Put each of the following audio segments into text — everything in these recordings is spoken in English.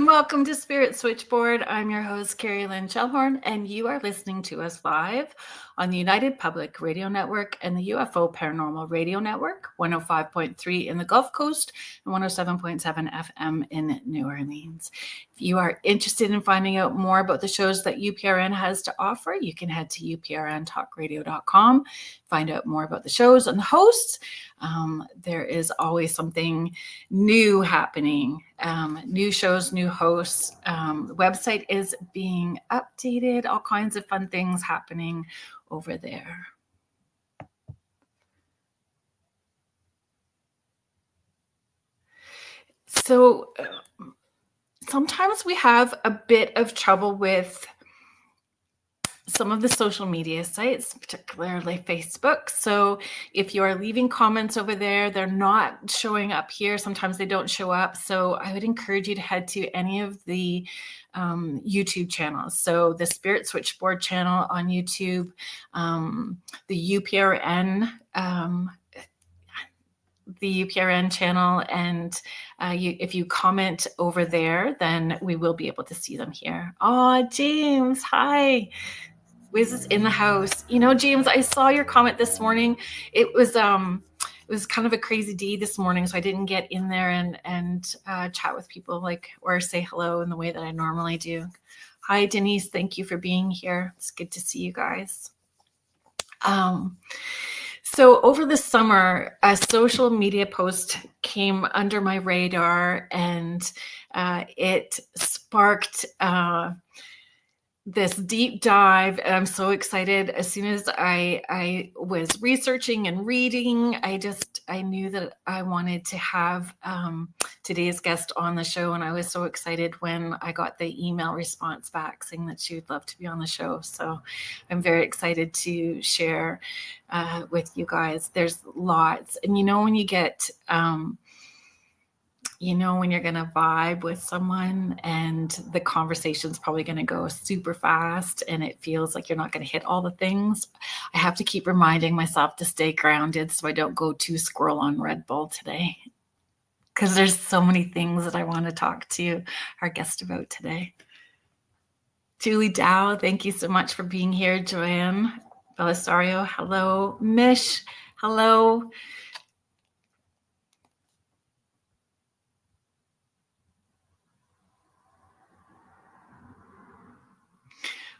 Welcome to Spirit Switchboard. I'm your host, Kerrilynn Shellhorn, and you are listening to us live on the United Public Radio Network and the UFO Paranormal Radio Network, 105.3 in the Gulf Coast and 107.7 FM in New Orleans. If you are interested in finding out more about the shows that UPRN has to offer, you can head to uprntalkradio.com, find out more about the shows and the hosts. There is always something new happening, new shows, new hosts. The website is being updated, all kinds of fun things happening over there. So sometimes we have a bit of trouble with some of the social media sites, particularly Facebook. So if you are leaving comments over there, they're not showing up here. Sometimes they don't show up. So I would encourage you to head to any of the YouTube channels. So the Spirit Switchboard channel on YouTube, the UPRN channel, and if you comment over there, then we will be able to see them here. Oh, James, hi. Wiz is in the house. You know, James, I saw your comment this morning. It was kind of a crazy day this morning, so I didn't get in there and chat with people or say hello in the way that I normally do. Hi, Denise. Thank you for being here. It's good to see you guys. So over the summer, a social media post came under my radar, and it sparked this deep dive. And I'm so excited. As soon as I was researching and reading, I knew that I wanted to have today's guest on the show. And I was so excited when I got the email response back saying that she would love to be on the show. So I'm very excited to share with you guys. There's lots. And when you get when you're going to vibe with someone and the conversation's probably going to go super fast and it feels like you're not going to hit all the things, I have to keep reminding myself to stay grounded so I don't go too squirrel on Red Bull today, because there's so many things that I want to talk to our guest about today. Julie Dow, thank you so much for being here. Joanne Belisario, hello. Mish, hello.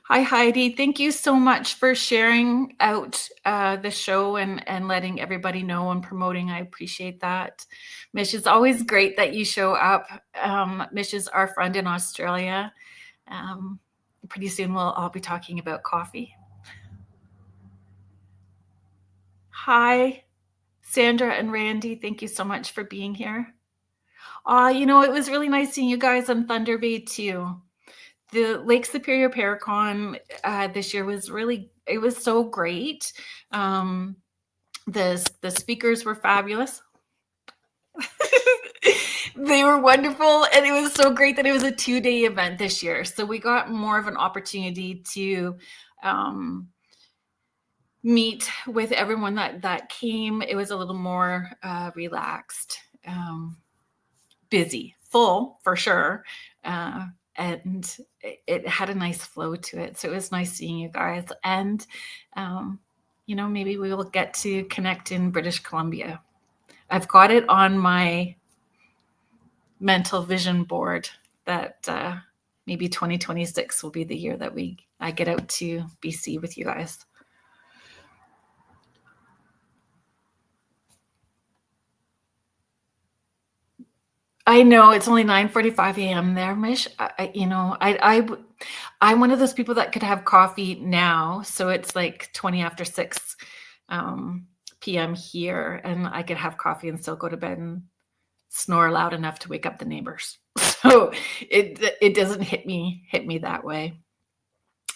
Hi, Heidi. Thank you so much for sharing out the show and letting everybody know and promoting. I appreciate that. Mish, it's always great that you show up. Mish is our friend in Australia. Pretty soon we'll all be talking about coffee. Hi, Sandra and Randy. Thank you so much for being here. It was really nice seeing you guys on Thunder Bay too. The Lake Superior Paracon this year was it was so great. The speakers were fabulous. They were wonderful. And it was so great that it was a 2-day event this year. So we got more of an opportunity to meet with everyone that came. It was a little more relaxed, busy, full for sure. And it had a nice flow to it. So it was nice seeing you guys. And, maybe we will get to connect in British Columbia. I've got it on my mental vision board that maybe 2026 will be the year that I get out to BC with you guys. I know it's only 9:45 a.m. there, Mish. I'm one of those people that could have coffee now, so it's like 20 after 6 p.m. here, and I could have coffee and still go to bed and snore loud enough to wake up the neighbors. So it doesn't hit me that way.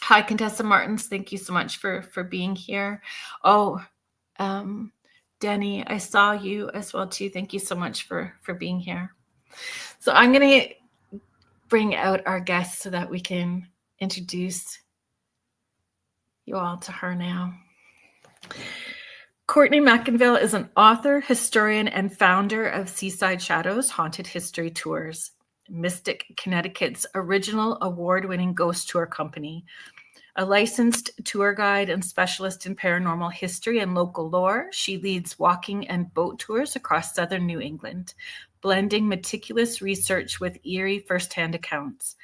Hi, Contessa Martins. Thank you so much for being here. Oh, Denny, I saw you as well too. Thank you so much for being here. So I'm going to bring out our guest so that we can introduce you all to her now. Courtney McInvale is an author, historian, and founder of Seaside Shadows Haunted History Tours, Mystic, Connecticut's original award-winning ghost tour company. A licensed tour guide and specialist in paranormal history and local lore, she leads walking and boat tours across southern New England, blending meticulous research with eerie firsthand accounts.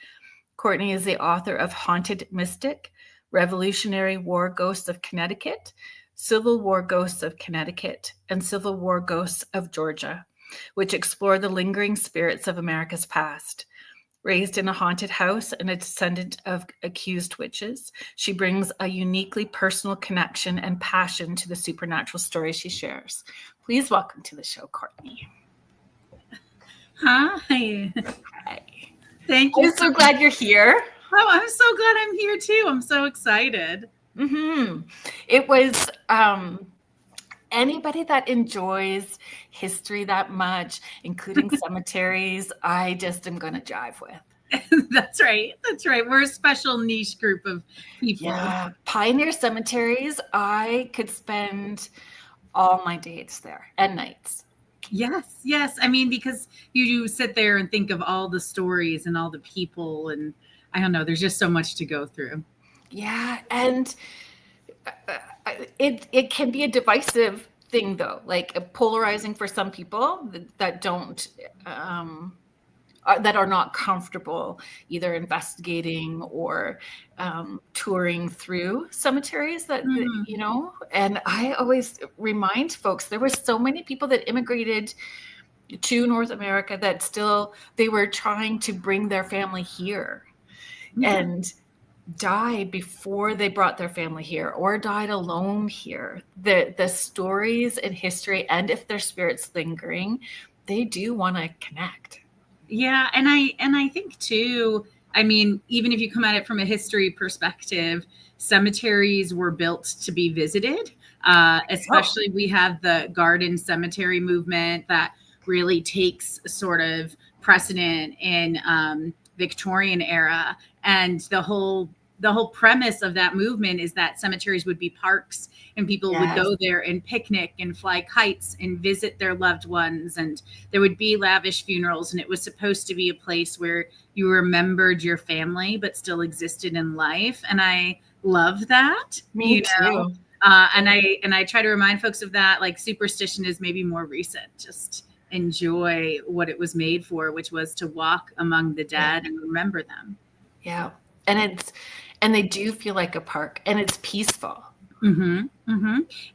Courtney is the author of Haunted Mystic, Revolutionary War Ghosts of Connecticut, Civil War Ghosts of Connecticut, and Civil War Ghosts of Georgia, which explore the lingering spirits of America's past. Raised in a haunted house and a descendant of accused witches, she brings a uniquely personal connection and passion to the supernatural stories she shares. Please welcome to the show, Courtney. Hi. Hi. Thank you. I'm so glad you're here. Oh, I'm so glad I'm here too. I'm so excited. It was anybody that enjoys history that much, including cemeteries, I just am going to jive with. That's right. We're a special niche group of people. Yeah. Pioneer cemeteries, I could spend all my days there and nights. Yes. I mean, because you sit there and think of all the stories and all the people, and I don't know, there's just so much to go through. Yeah, and it can be a divisive thing, though, like polarizing for some people that don't that are not comfortable either investigating or touring through cemeteries that you know. And I always remind folks there were so many people that immigrated to North America that still they were trying to bring their family here and died before they brought their family here or died alone here. The stories and history, and if their spirit's lingering, they do want to connect. Yeah, and I think too, I mean, even if you come at it from a history perspective, cemeteries were built to be visited. Especially we have the garden cemetery movement that really takes sort of precedent in Victorian era, and the whole premise of that movement is that cemeteries would be parks and people would go there and picnic and fly kites and visit their loved ones, and there would be lavish funerals, and it was supposed to be a place where you remembered your family but still existed in life. And I love that. Me too. And I try to remind folks of that. Like, superstition is maybe more recent. Just enjoy what it was made for, which was to walk among the dead and remember them. Yeah. And they do feel like a park, and it's peaceful.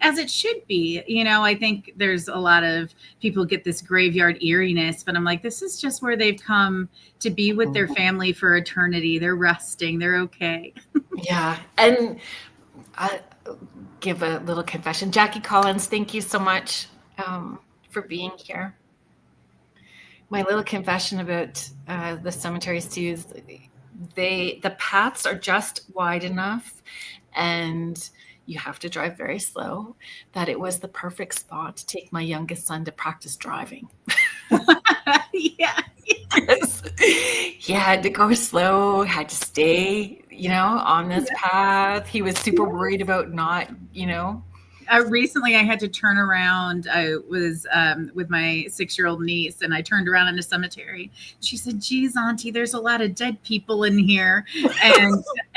As it should be. You know, I think there's a lot of people get this graveyard eeriness, but I'm like, this is just where they've come to be with their family for eternity. They're resting. They're okay. Yeah. And I give a little confession. Jackie Collins, thank you so much for being here. My little confession about the cemeteries too is the paths are just wide enough, and you have to drive very slow, that it was the perfect spot to take my youngest son to practice driving. Yes. He had to go slow, had to stay, on this path. He was super worried about not, Recently, I had to turn around. I was with my 6-year-old niece, and I turned around in a cemetery. She said, "Geez, Auntie, there's a lot of dead people in here."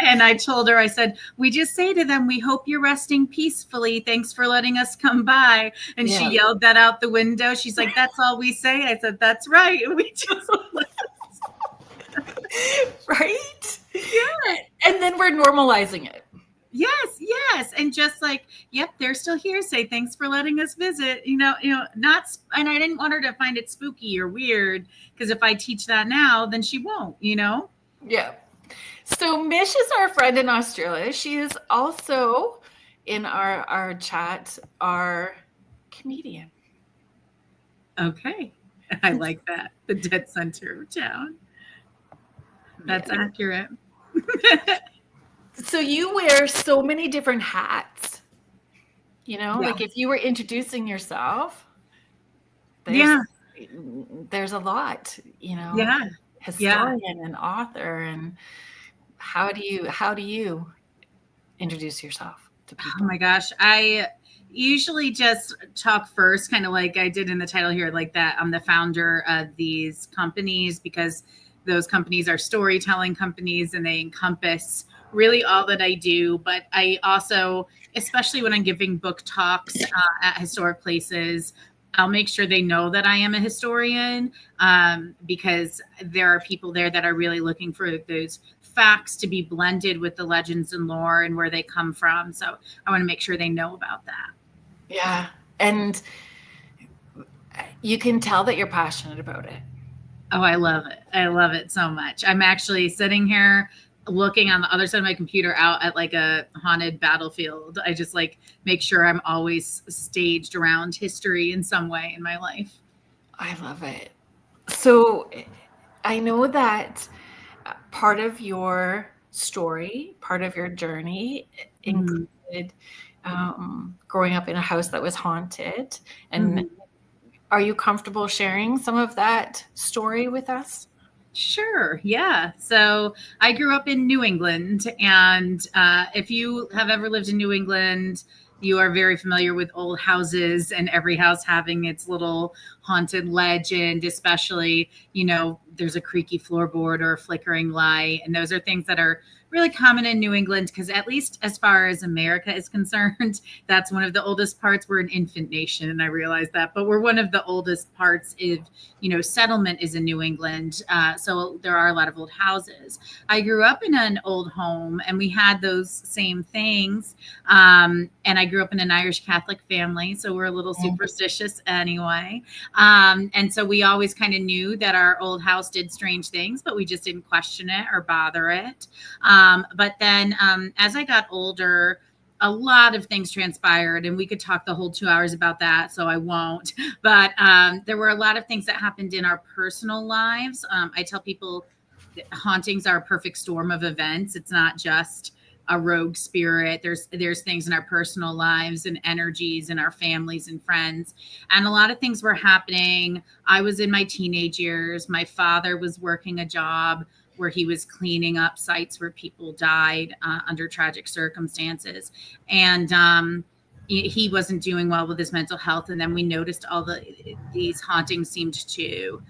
And I told her, I said, "We just say to them, we hope you're resting peacefully. Thanks for letting us come by." And she yelled that out the window. She's like, "That's all we say." I said, "That's right." And we just right? Yeah. And then we're normalizing it. Yes. And just like, yep, they're still here. Say, thanks for letting us visit. Not, and I didn't want her to find it spooky or weird, because if I teach that now, then she won't, Yeah. So Mish is our friend in Australia. She is also in our chat, our comedian. Okay. I like that. The dead center of town. That's accurate. So you wear so many different hats, like if you were introducing yourself, there's a lot, historian and author. And how do you introduce yourself to people? Oh my gosh. I usually just talk first, kind of like I did in the title here, like that I'm the founder of these companies, because those companies are storytelling companies and they encompass really all that I do. But I also, especially when I'm giving book talks at historic places, I'll make sure they know that I am a historian, because there are people there that are really looking for those facts to be blended with the legends and lore and where they come from. So I want to make sure they know about that. Yeah. And you can tell that you're passionate about it. Oh, I love it. I love it so much. I'm actually sitting here looking on the other side of my computer out at like a haunted battlefield. I just like make sure I'm always staged around history in some way in my life. I love it. So I know that part of your story, part of your journey included growing up in a house that was haunted. And are you comfortable sharing some of that story with us? Sure. Yeah. So I grew up in New England, and if you have ever lived in New England, you are very familiar with old houses and every house having its little haunted legend, especially, there's a creaky floorboard or a flickering light. And those are things that are really common in New England, because at least as far as America is concerned, that's one of the oldest parts. We're an infant nation, and I realize that, but we're one of the oldest parts of, settlement is in New England. So there are a lot of old houses. I grew up in an old home, and we had those same things. And I grew up in an Irish Catholic family, so we're a little superstitious anyway. And so we always kind of knew that our old house did strange things, but we just didn't question it or bother it. But then as I got older, a lot of things transpired, and we could talk the whole 2 hours about that, so I won't. But there were a lot of things that happened in our personal lives. I tell people that hauntings are a perfect storm of events. It's not just a rogue spirit. There's things in our personal lives and energies in our families and friends. And a lot of things were happening. I was in my teenage years. My father was working a job where he was cleaning up sites where people died under tragic circumstances. And he wasn't doing well with his mental health. And then we noticed these hauntings seemed to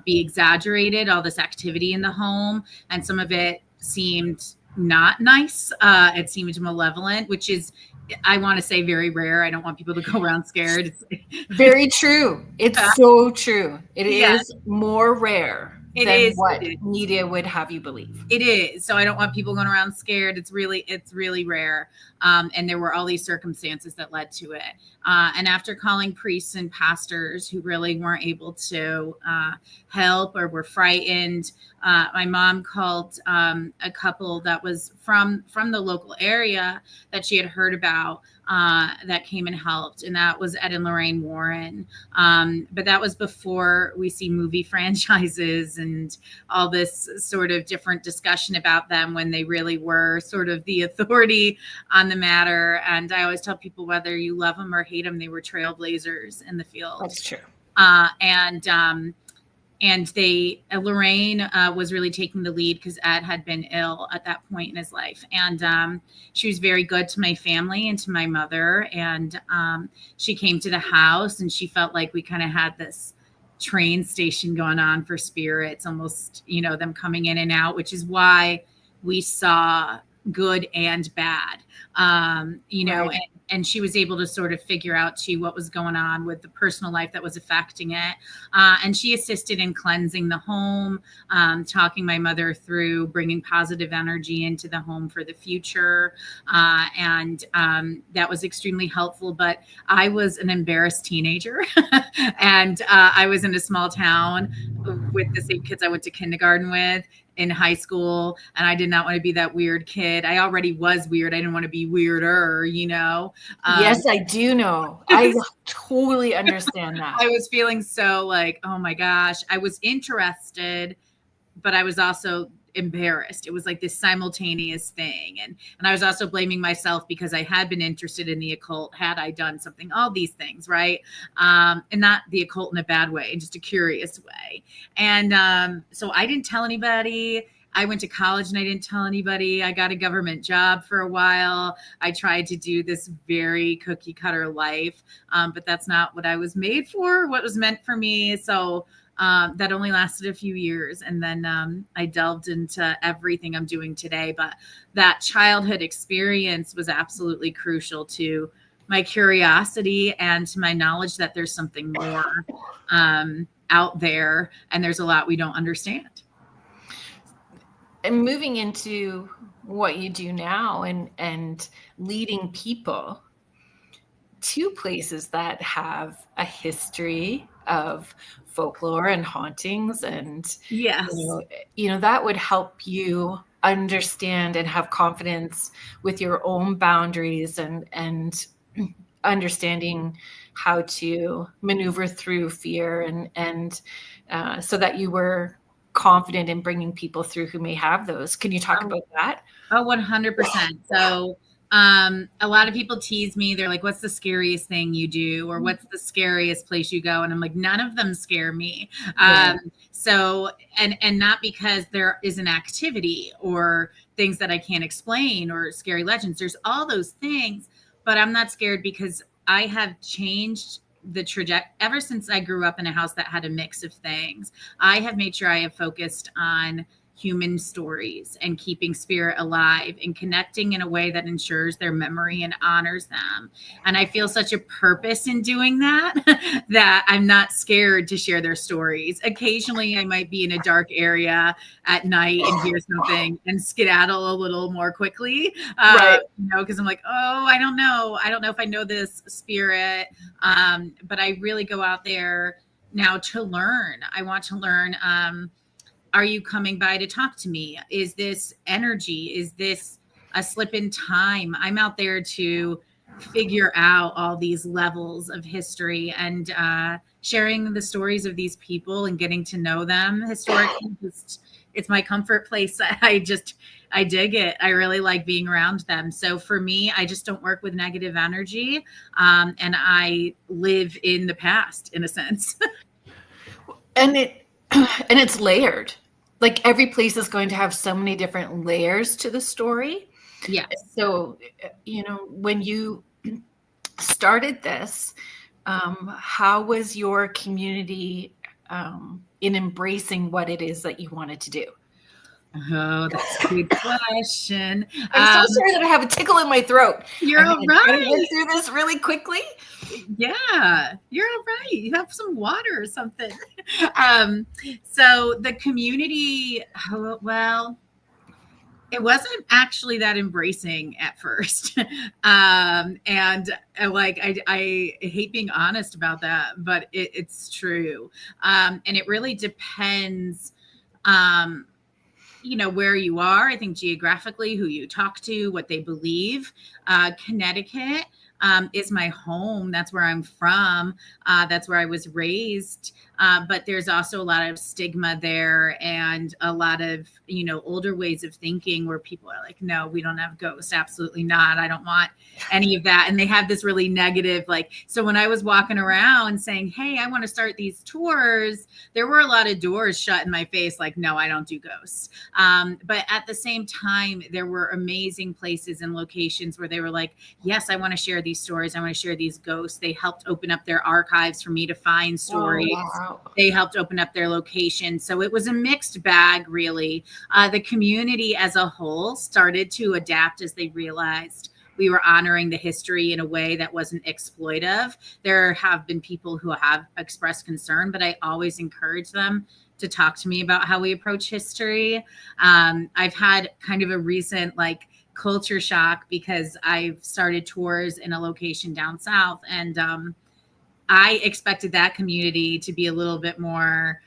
be exaggerated, all this activity in the home. And some of it seemed not nice. It seemed malevolent, which is, I want to say, very rare. I don't want people to go around scared. Very true. It's so true. It is more rare than what media would have you believe. It is. So I don't want people going around scared. It's really rare. And there were all these circumstances that led to it. And after calling priests and pastors who really weren't able to help or were frightened, my mom called a couple that was from the local area that she had heard about that came and helped. And that was Ed and Lorraine Warren. But that was before we see movie franchises and all this sort of different discussion about them, when they really were sort of the authority on the matter. And I always tell people, whether you love them or hate them, they were trailblazers in the field. That's true. And Lorraine was really taking the lead because Ed had been ill at that point in his life. And she was very good to my family and to my mother. And she came to the house, and she felt like we kind of had this train station going on for spirits, almost, them coming in and out, which is why we saw good and bad, right. And she was able to sort of figure out too what was going on with the personal life that was affecting it. And she assisted in cleansing the home, talking my mother through bringing positive energy into the home for the future. And that was extremely helpful. But I was an embarrassed teenager and I was in a small town with the same kids I went to kindergarten with in high school, and I did not want to be that weird kid. I already was weird. I didn't want to be weirder, you know. Yes, I do know. I totally understand that. I was feeling so like, oh my gosh, I was interested, but I was also embarrassed. It was like this simultaneous thing. And I was also blaming myself because I had been interested in the occult. Had I done something, all these things, right? And not the occult in a bad way, just a curious way. And so I didn't tell anybody. I went to college and I didn't tell anybody. I got a government job for a while. I tried to do this very cookie cutter life, but that's not what I was made for, what was meant for me. So that only lasted a few years. And then I delved into everything I'm doing today. But that childhood experience was absolutely crucial to my curiosity and to my knowledge that there's something more out there, and there's a lot we don't understand. And moving into what you do now and leading people to places that have a history of folklore and hauntings, and yes, you know that would help you understand and have confidence with your own boundaries and understanding how to maneuver through fear and so that you were confident in bringing people through who may have those. Can you talk about that? Oh, 100%. So a lot of people tease me. They're like, what's the scariest thing you do? Or what's the scariest place you go? And I'm like, none of them scare me. So, and not because there is an activity or things that I can't explain or scary legends. There's all those things, but I'm not scared because I have changed the trajectory ever since I grew up in a house that had a mix of things. I have made sure I have focused on human stories and keeping spirit alive and connecting in a way that ensures their memory and honors them. And I feel such a purpose in doing that, that I'm not scared to share their stories. Occasionally I might be in a dark area at night and hear something and skedaddle a little more quickly, Right. you know, because I'm like, oh, I don't know if I know this spirit. But I really go out there now to learn. I want to learn, are you coming by to talk to me? Is this energy? Is this a slip in time? I'm out there to figure out all these levels of history and sharing the stories of these people and getting to know them historically. It's my comfort place. I dig it. I really like being around them. So for me, I just don't work with negative energy. And I live in the past in a sense. And it's layered. Like every place is going to have so many different layers to the story. Yeah. So, you know, when you started this, how was your community in embracing what it is that you wanted to do? Oh, that's a good question. I'm so sorry that I have a tickle in my throat. You're all right. Try to get through this really quickly. Yeah, you're all right. You have some water or something. So the community, well, it wasn't actually that embracing at first. And like, I hate being honest about that, but it's true. And it really depends, you know, where you are. I think geographically, who you talk to, what they believe. Connecticut is my home. That's where I'm from. That's where I was raised. But there's also a lot of stigma there and a lot of, you know, older ways of thinking where people are like, no, we don't have ghosts. Absolutely not. I don't want any of that. And they have this really negative, like, so when I was walking around saying, hey, I want to start these tours, there were a lot of doors shut in my face. Like, no, I don't do ghosts. But at the same time, there were amazing places and locations where they were like, yes, I want to share these stories. I want to share these ghosts. They helped open up their archives for me to find stories. Oh, wow. They helped open up their location. So it was a mixed bag, really. The community as a whole started to adapt as they realized we were honoring the history in a way that wasn't exploitive. There have been people who have expressed concern, but I always encourage them to talk to me about how we approach history. I've had kind of a recent like culture shock because I've started tours in a location down south, and I expected that community to be a little bit more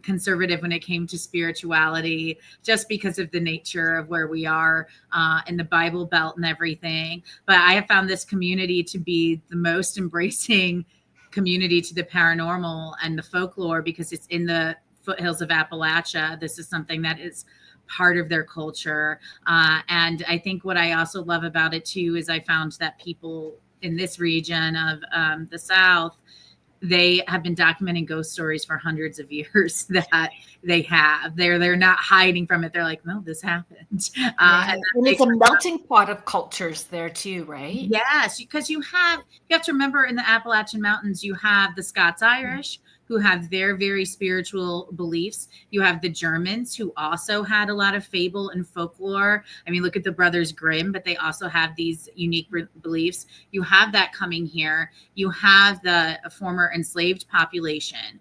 conservative when it came to spirituality, just because of the nature of where we are in the Bible Belt and everything. But I have found this community to be the most embracing community to the paranormal and the folklore, because it's in the foothills of Appalachia. This is something that is part of their culture. And I think what I also love about it too is I found that people in this region of the South, they have been documenting ghost stories for hundreds of years. That they're not hiding from it. They're like, no, this happened. And it's a melting pot of cultures there too, right? Yes, because you have to remember, in the Appalachian Mountains, you have the Scots Irish, who have their very spiritual beliefs. You have the Germans, who also had a lot of fable and folklore. I mean, look at the Brothers Grimm, but they also have these unique beliefs. You have that coming here. You have the former enslaved population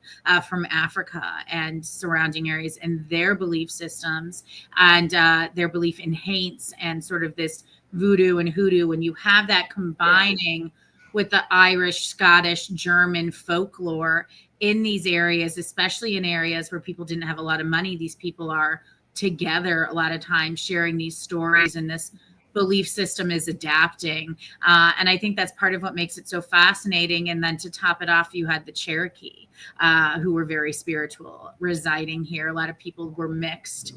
from Africa and surrounding areas, and their belief systems, and their belief in haints and sort of this voodoo and hoodoo. And you have that combining with the Irish, Scottish, German folklore in these areas, especially in areas where people didn't have a lot of money. These people are together a lot of times sharing these stories, and this belief system is adapting. And I think that's part of what makes it so fascinating. And then to top it off, you had the Cherokee, who were very spiritual, residing here. A lot of people were mixed,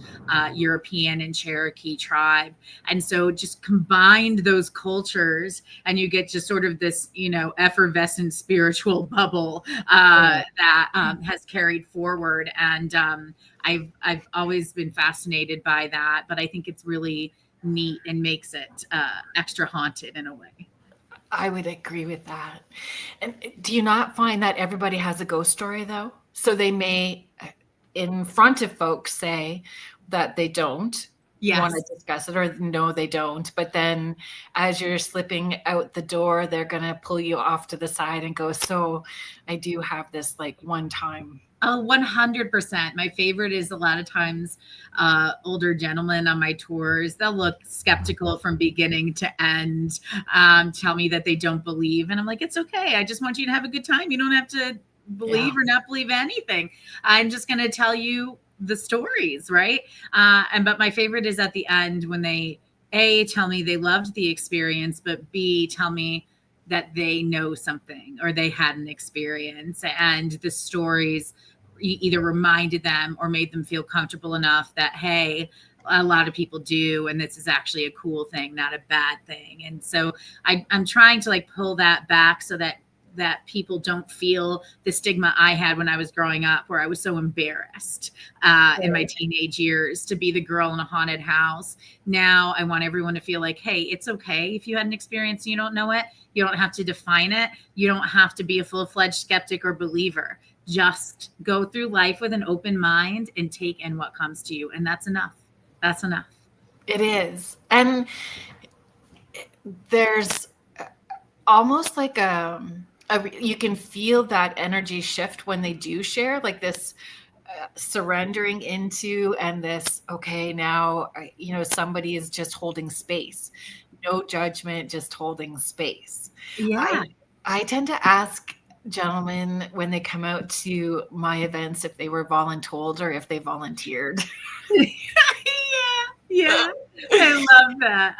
European and Cherokee tribe. And so just combined those cultures, and you get just sort of this, effervescent spiritual bubble that has carried forward. And I've always been fascinated by that, but I think it's really neat and makes it extra haunted in a way. I would agree with that. And do you not find that everybody has a ghost story though? So they may, in front of folks, say that they don't want to discuss it, or no, they don't. But then as you're slipping out the door, they're going to pull you off to the side and go, so I do have this like one time. Oh, 100%. My favorite is a lot of times older gentlemen on my tours, they'll look skeptical from beginning to end, tell me that they don't believe. And I'm like, it's okay. I just want you to have a good time. You don't have to believe or not believe anything. I'm just going to tell you the stories, right? But my favorite is at the end when they, A, tell me they loved the experience, but B, tell me that they know something or they had an experience, and the stories either reminded them or made them feel comfortable enough that, hey, a lot of people do, and this is actually a cool thing, not a bad thing. And so I'm trying to like pull that back so that people don't feel the stigma I had when I was growing up, where I was so embarrassed in my teenage years to be the girl in a haunted house. Now I want everyone to feel like, hey, it's okay if you had an experience and you don't know it. You don't have to define it. You don't have to be a full-fledged skeptic or believer. Just go through life with an open mind and take in what comes to you. And that's enough. That's enough. It is. And there's almost like you can feel that energy shift when they do share, like this surrendering into, and this, okay, now, somebody is just holding space. No judgment, just holding space. Yeah. I tend to ask gentlemen when they come out to my events if they were voluntold or if they volunteered. Yeah. I love that.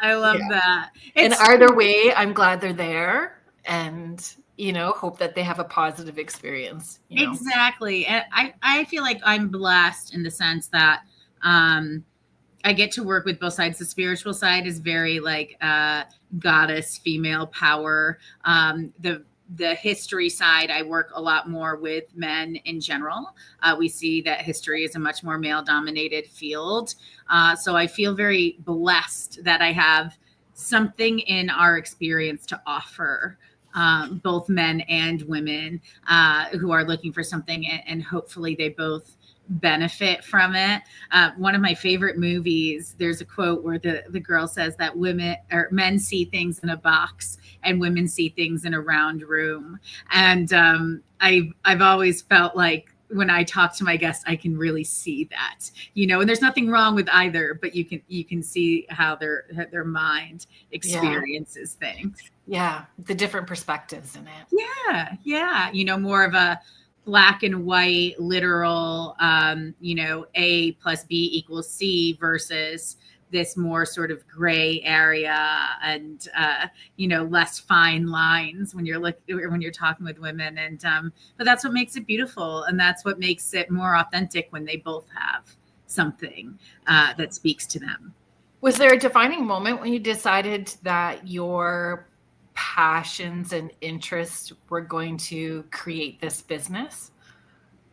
that. And either way, I'm glad they're there, and hope that they have a positive experience. Exactly. And I feel like I'm blessed in the sense that I get to work with both sides. The spiritual side is very like goddess, female power. The history side, I work a lot more with men in general. We see that history is a much more male-dominated field. So I feel very blessed that I have something in our experience to offer both men and women who are looking for something, and hopefully they both benefit from it. One of my favorite movies, there's a quote where the girl says that men see things in a box and women see things in a round room. And I've always felt like when I talk to my guests, I can really see that, and there's nothing wrong with either, but you can see how their mind experiences things. Yeah. The different perspectives in it. Yeah. More of a black and white, literal, A plus B equals C versus this more sort of gray area and less fine lines when you're talking with women, and but that's what makes it beautiful, and that's what makes it more authentic when they both have something that speaks to them. Was there a defining moment when you decided that your passions and interests were going to create this business?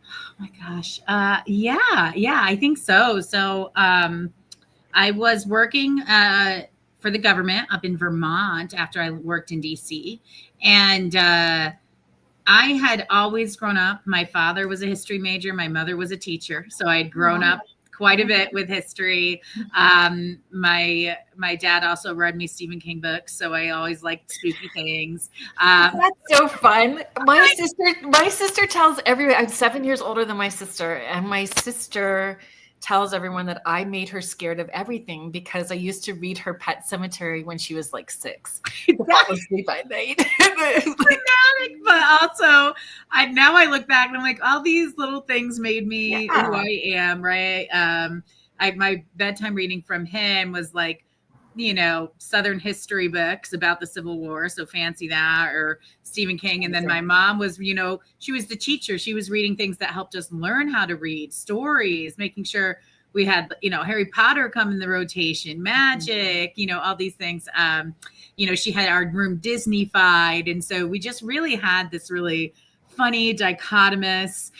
Oh my gosh. Yeah, I think so. So I was working for the government up in Vermont after I worked in DC. And I had always grown up. My father was a history major. My mother was a teacher. So I'd grown up quite a bit with history. My dad also read me Stephen King books, so I always liked spooky things. That's so fun. My sister tells everyone, I'm 7 years older than my sister, and my sister tells everyone that I made her scared of everything because I used to read her Pet Sematary when she was like 6. Fall asleep at night. Dramatic, but also now I look back and I'm like, all these little things made me who I am, right? My bedtime reading from him was like, Southern history books about the Civil War. So fancy that, or Stephen King. And then my mom was, she was the teacher. She was reading things that helped us learn how to read stories, making sure we had, Harry Potter come in the rotation, magic, all these things. She had our room Disney-fied. And so we just really had this really funny dichotomous,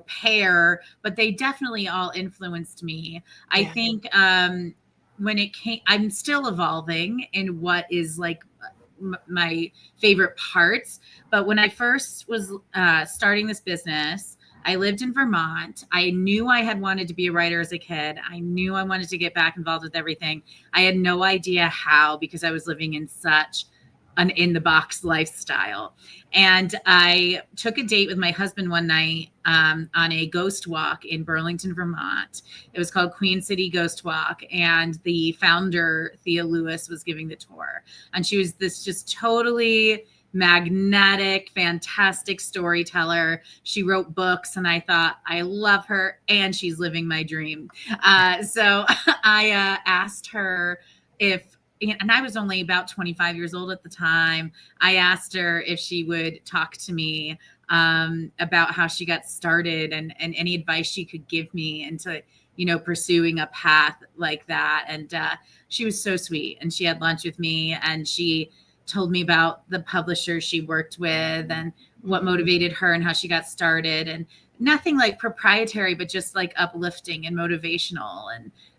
pair, but they definitely all influenced me. I think, when it came, I'm still evolving in what is like my favorite parts. But when I first was starting this business, I lived in Vermont. I knew I had wanted to be a writer as a kid. I knew I wanted to get back involved with everything. I had no idea how, because I was living in such an in-the-box lifestyle. And I took a date with my husband one night on a ghost walk in Burlington, Vermont. It was called Queen City Ghost Walk. And the founder, Thea Lewis, was giving the tour. And she was this just totally magnetic, fantastic storyteller. She wrote books, and I thought, I love her, and she's living my dream. So I asked her and I was only about 25 years old at the time. I asked her if she would talk to me about how she got started and any advice she could give me into, pursuing a path like that. And she was so sweet. And she had lunch with me, and she told me about the publisher she worked with and what motivated her and how she got started. And nothing like proprietary, but just like uplifting and motivational,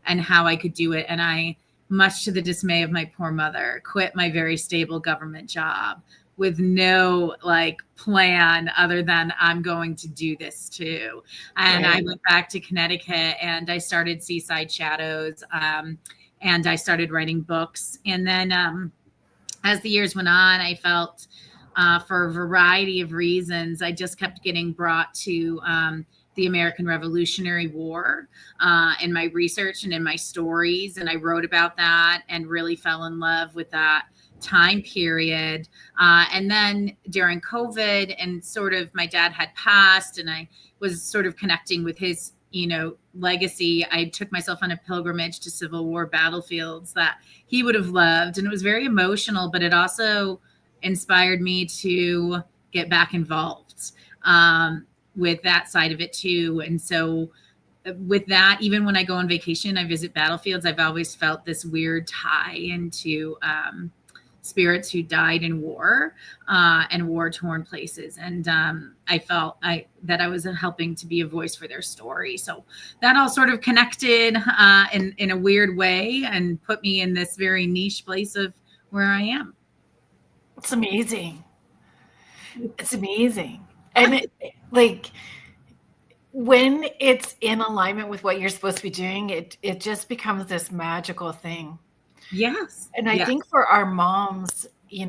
and how I could do it. And I, much to the dismay of my poor mother, quit my very stable government job with no plan other than I'm going to do this too. And I went back to Connecticut, and I started Seaside Shadows, and I started writing books. And then as the years went on, I felt for a variety of reasons, I just kept getting brought to the American Revolutionary War in my research and in my stories. And I wrote about that and really fell in love with that time period. And then during COVID, and sort of my dad had passed, and I was sort of connecting with his legacy. I took myself on a pilgrimage to Civil War battlefields that he would have loved. And it was very emotional, but it also inspired me to get back involved with that side of it too. And so with that, even when I go on vacation, I visit battlefields, I've always felt this weird tie into spirits who died in war and war-torn places. And I felt that I was helping to be a voice for their story. So that all sort of connected in a weird way and put me in this very niche place of where I am. It's amazing. It's amazing. And when it's in alignment with what you're supposed to be doing, it just becomes this magical thing. Yes. And I think for our moms, in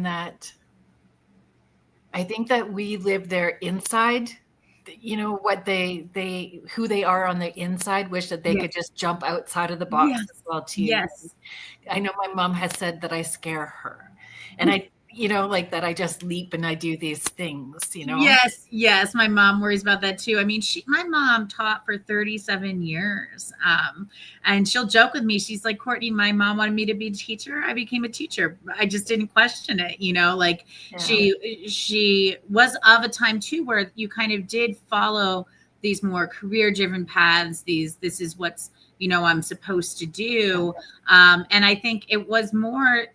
that, I think that we live their inside, what who they are on the inside, wish that they could just jump outside of the box as well too. Yes. I know my mom has said that I scare her. And I like that I just leap and I do these things. Yes. My mom worries about that too. I mean, my mom taught for 37 years. And she'll joke with me. She's like, Courtney, my mom wanted me to be a teacher. I became a teacher. I just didn't question it, like Yeah. she was of a time too, where you kind of did follow these more career driven paths. This is what's, I'm supposed to do. And I think it was more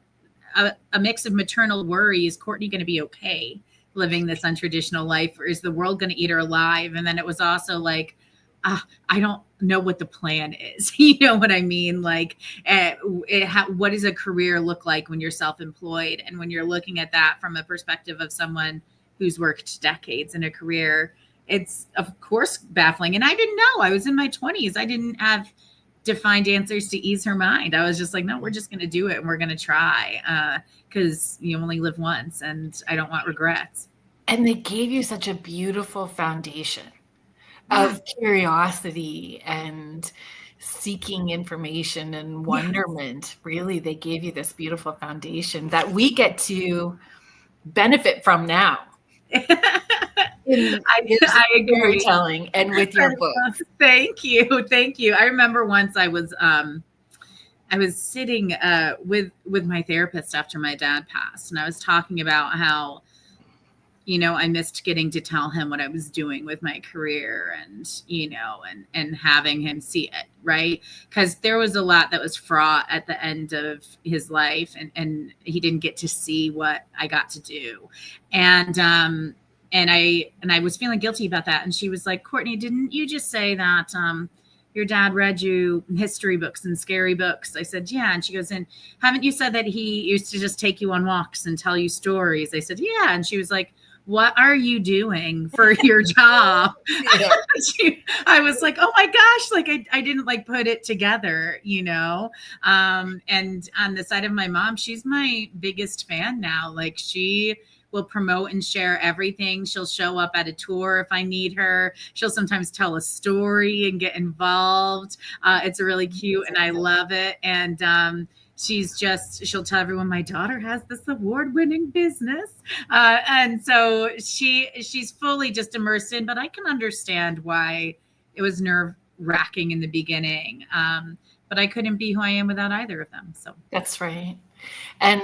a mix of maternal worry. Is Courtney going to be okay living this untraditional life, or is the world going to eat her alive? And then it was also like, I don't know what the plan is. You know what I mean? Like, what does a career look like when you're self-employed? And when you're looking at that from a perspective of someone who's worked decades in a career, it's of course baffling. And I didn't know. I was in my 20s. I didn't have defined answers to ease her mind. I was just like, no, we're just going to do it and we're going to try, because you only live once and I don't want regrets. And they gave you such a beautiful foundation of curiosity and seeking information and wonderment. Yes. Really, they gave you this beautiful foundation that we get to benefit from now. I agree. Storytelling and with your book. Thank you. I remember once I was sitting with my therapist after my dad passed, and I was talking about how, I missed getting to tell him what I was doing with my career, and having him see it, right? Because there was a lot that was fraught at the end of his life, and he didn't get to see what I got to do. And I was feeling guilty about that. And she was like, Courtney, didn't you just say that your dad read you history books and scary books? I said, yeah. And she goes, and haven't you said that he used to just take you on walks and tell you stories? I said, yeah. And she was like, what are you doing for your job? I was like, oh my gosh, like I didn't put it together, and on the side of my mom, she's my biggest fan now. Like, she will promote and share everything. She'll show up at a tour if I need her. She'll sometimes tell a story and get involved. It's really cute and I love it. And she'll tell everyone my daughter has this award-winning business. And so she's fully just immersed in, but I can understand why it was nerve-wracking in the beginning. But I couldn't be who I am without either of them. So that's right. And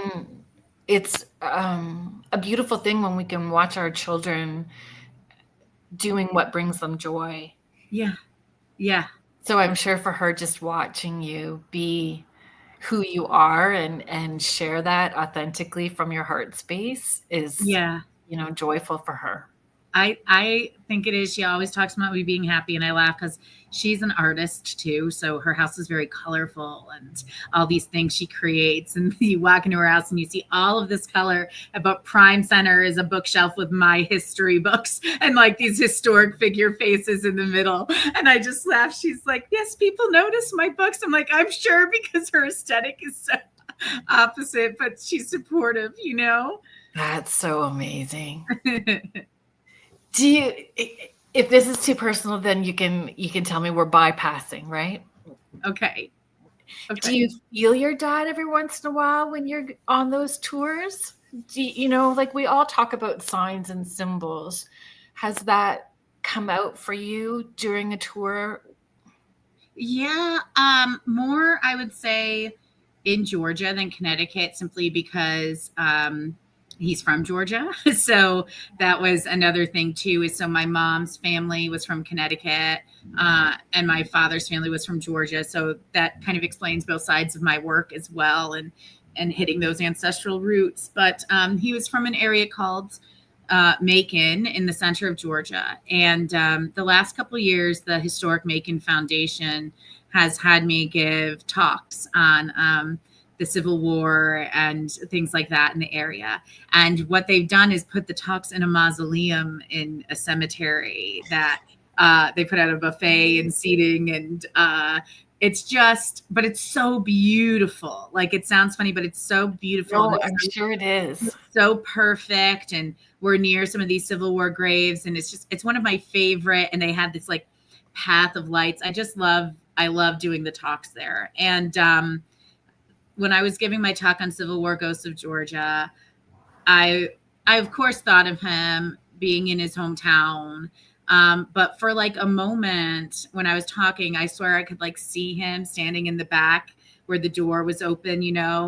it's a beautiful thing when we can watch our children doing what brings them joy. Yeah. So I'm sure for her, just watching you be who you are and share that authentically from your heart space is, joyful for her. I think it is. She always talks about me being happy, and I laugh because she's an artist too. So her house is very colorful and all these things she creates. And you walk into her house and you see all of this color. About prime center is a bookshelf with my history books and these historic figure faces in the middle. And I just laugh. She's like, yes, people notice my books. I'm like, I'm sure, because her aesthetic is so opposite, but she's supportive, That's so amazing. Do you, if this is too personal, then you can tell me. We're bypassing, right? Okay. Do you feel your dad every once in a while when you're on those tours? Do you, we all talk about signs and symbols. Has that come out for you during a tour? Yeah, more, I would say, in Georgia than Connecticut, simply because he's from Georgia. So that was another thing too, so my mom's family was from Connecticut, and my father's family was from Georgia. So that kind of explains both sides of my work as well, and hitting those ancestral roots. But he was from an area called Macon in the center of Georgia. And the last couple of years, the Historic Macon Foundation has had me give talks on the Civil War and things like that in the area. And what they've done is put the talks in a mausoleum in a cemetery that they put out a buffet and seating, and but it's so beautiful. It sounds funny, but it's so beautiful. No, I'm sure it is. It's so perfect. And we're near some of these Civil War graves, and it's one of my favorite. And they had this path of lights. I love doing the talks there. And when I was giving my talk on Civil War Ghosts of Georgia, I of course thought of him being in his hometown. But for like a moment when I was talking, I swear I could like see him standing in the back where the door was open,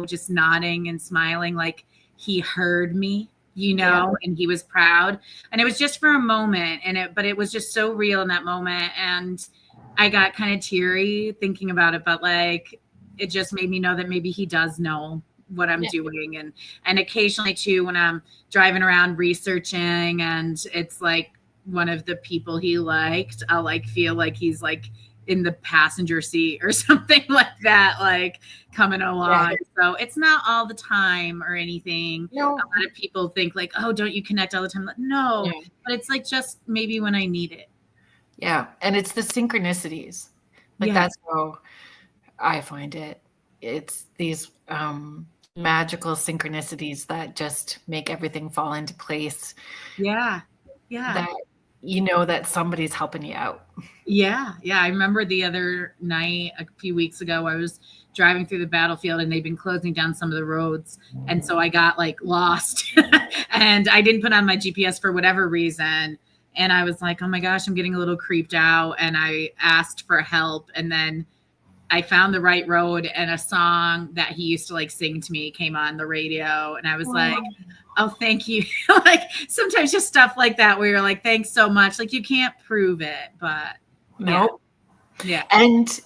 just nodding and smiling like he heard me, and he was proud. And it was just for a moment, but it was just so real in that moment. And I got kind of teary thinking about it, but like it just made me know that maybe he does know what I'm doing. And occasionally too, when I'm driving around researching and it's like one of the people he liked, I'll like feel like he's like in the passenger seat or something like that, like coming along. Yeah. So it's not all the time or anything. No. A lot of people think like, oh, don't you connect all the time? Like, no, but it's like just maybe when I need it. Yeah. And it's the synchronicities. Like that's how I find it. It's these magical synchronicities that just make everything fall into place. Yeah. Yeah. That that somebody's helping you out. Yeah. Yeah. I remember the other night, a few weeks ago, I was driving through the battlefield and they've been closing down some of the roads. And so I got like lost and I didn't put on my GPS for whatever reason. And I was like, oh my gosh, I'm getting a little creeped out. And I asked for help. And then I found the right road, and a song that he used to like sing to me came on the radio. And I was like, oh, thank you. Like sometimes just stuff like that where you're like, thanks so much. Like you can't prove it, but no. Yeah. And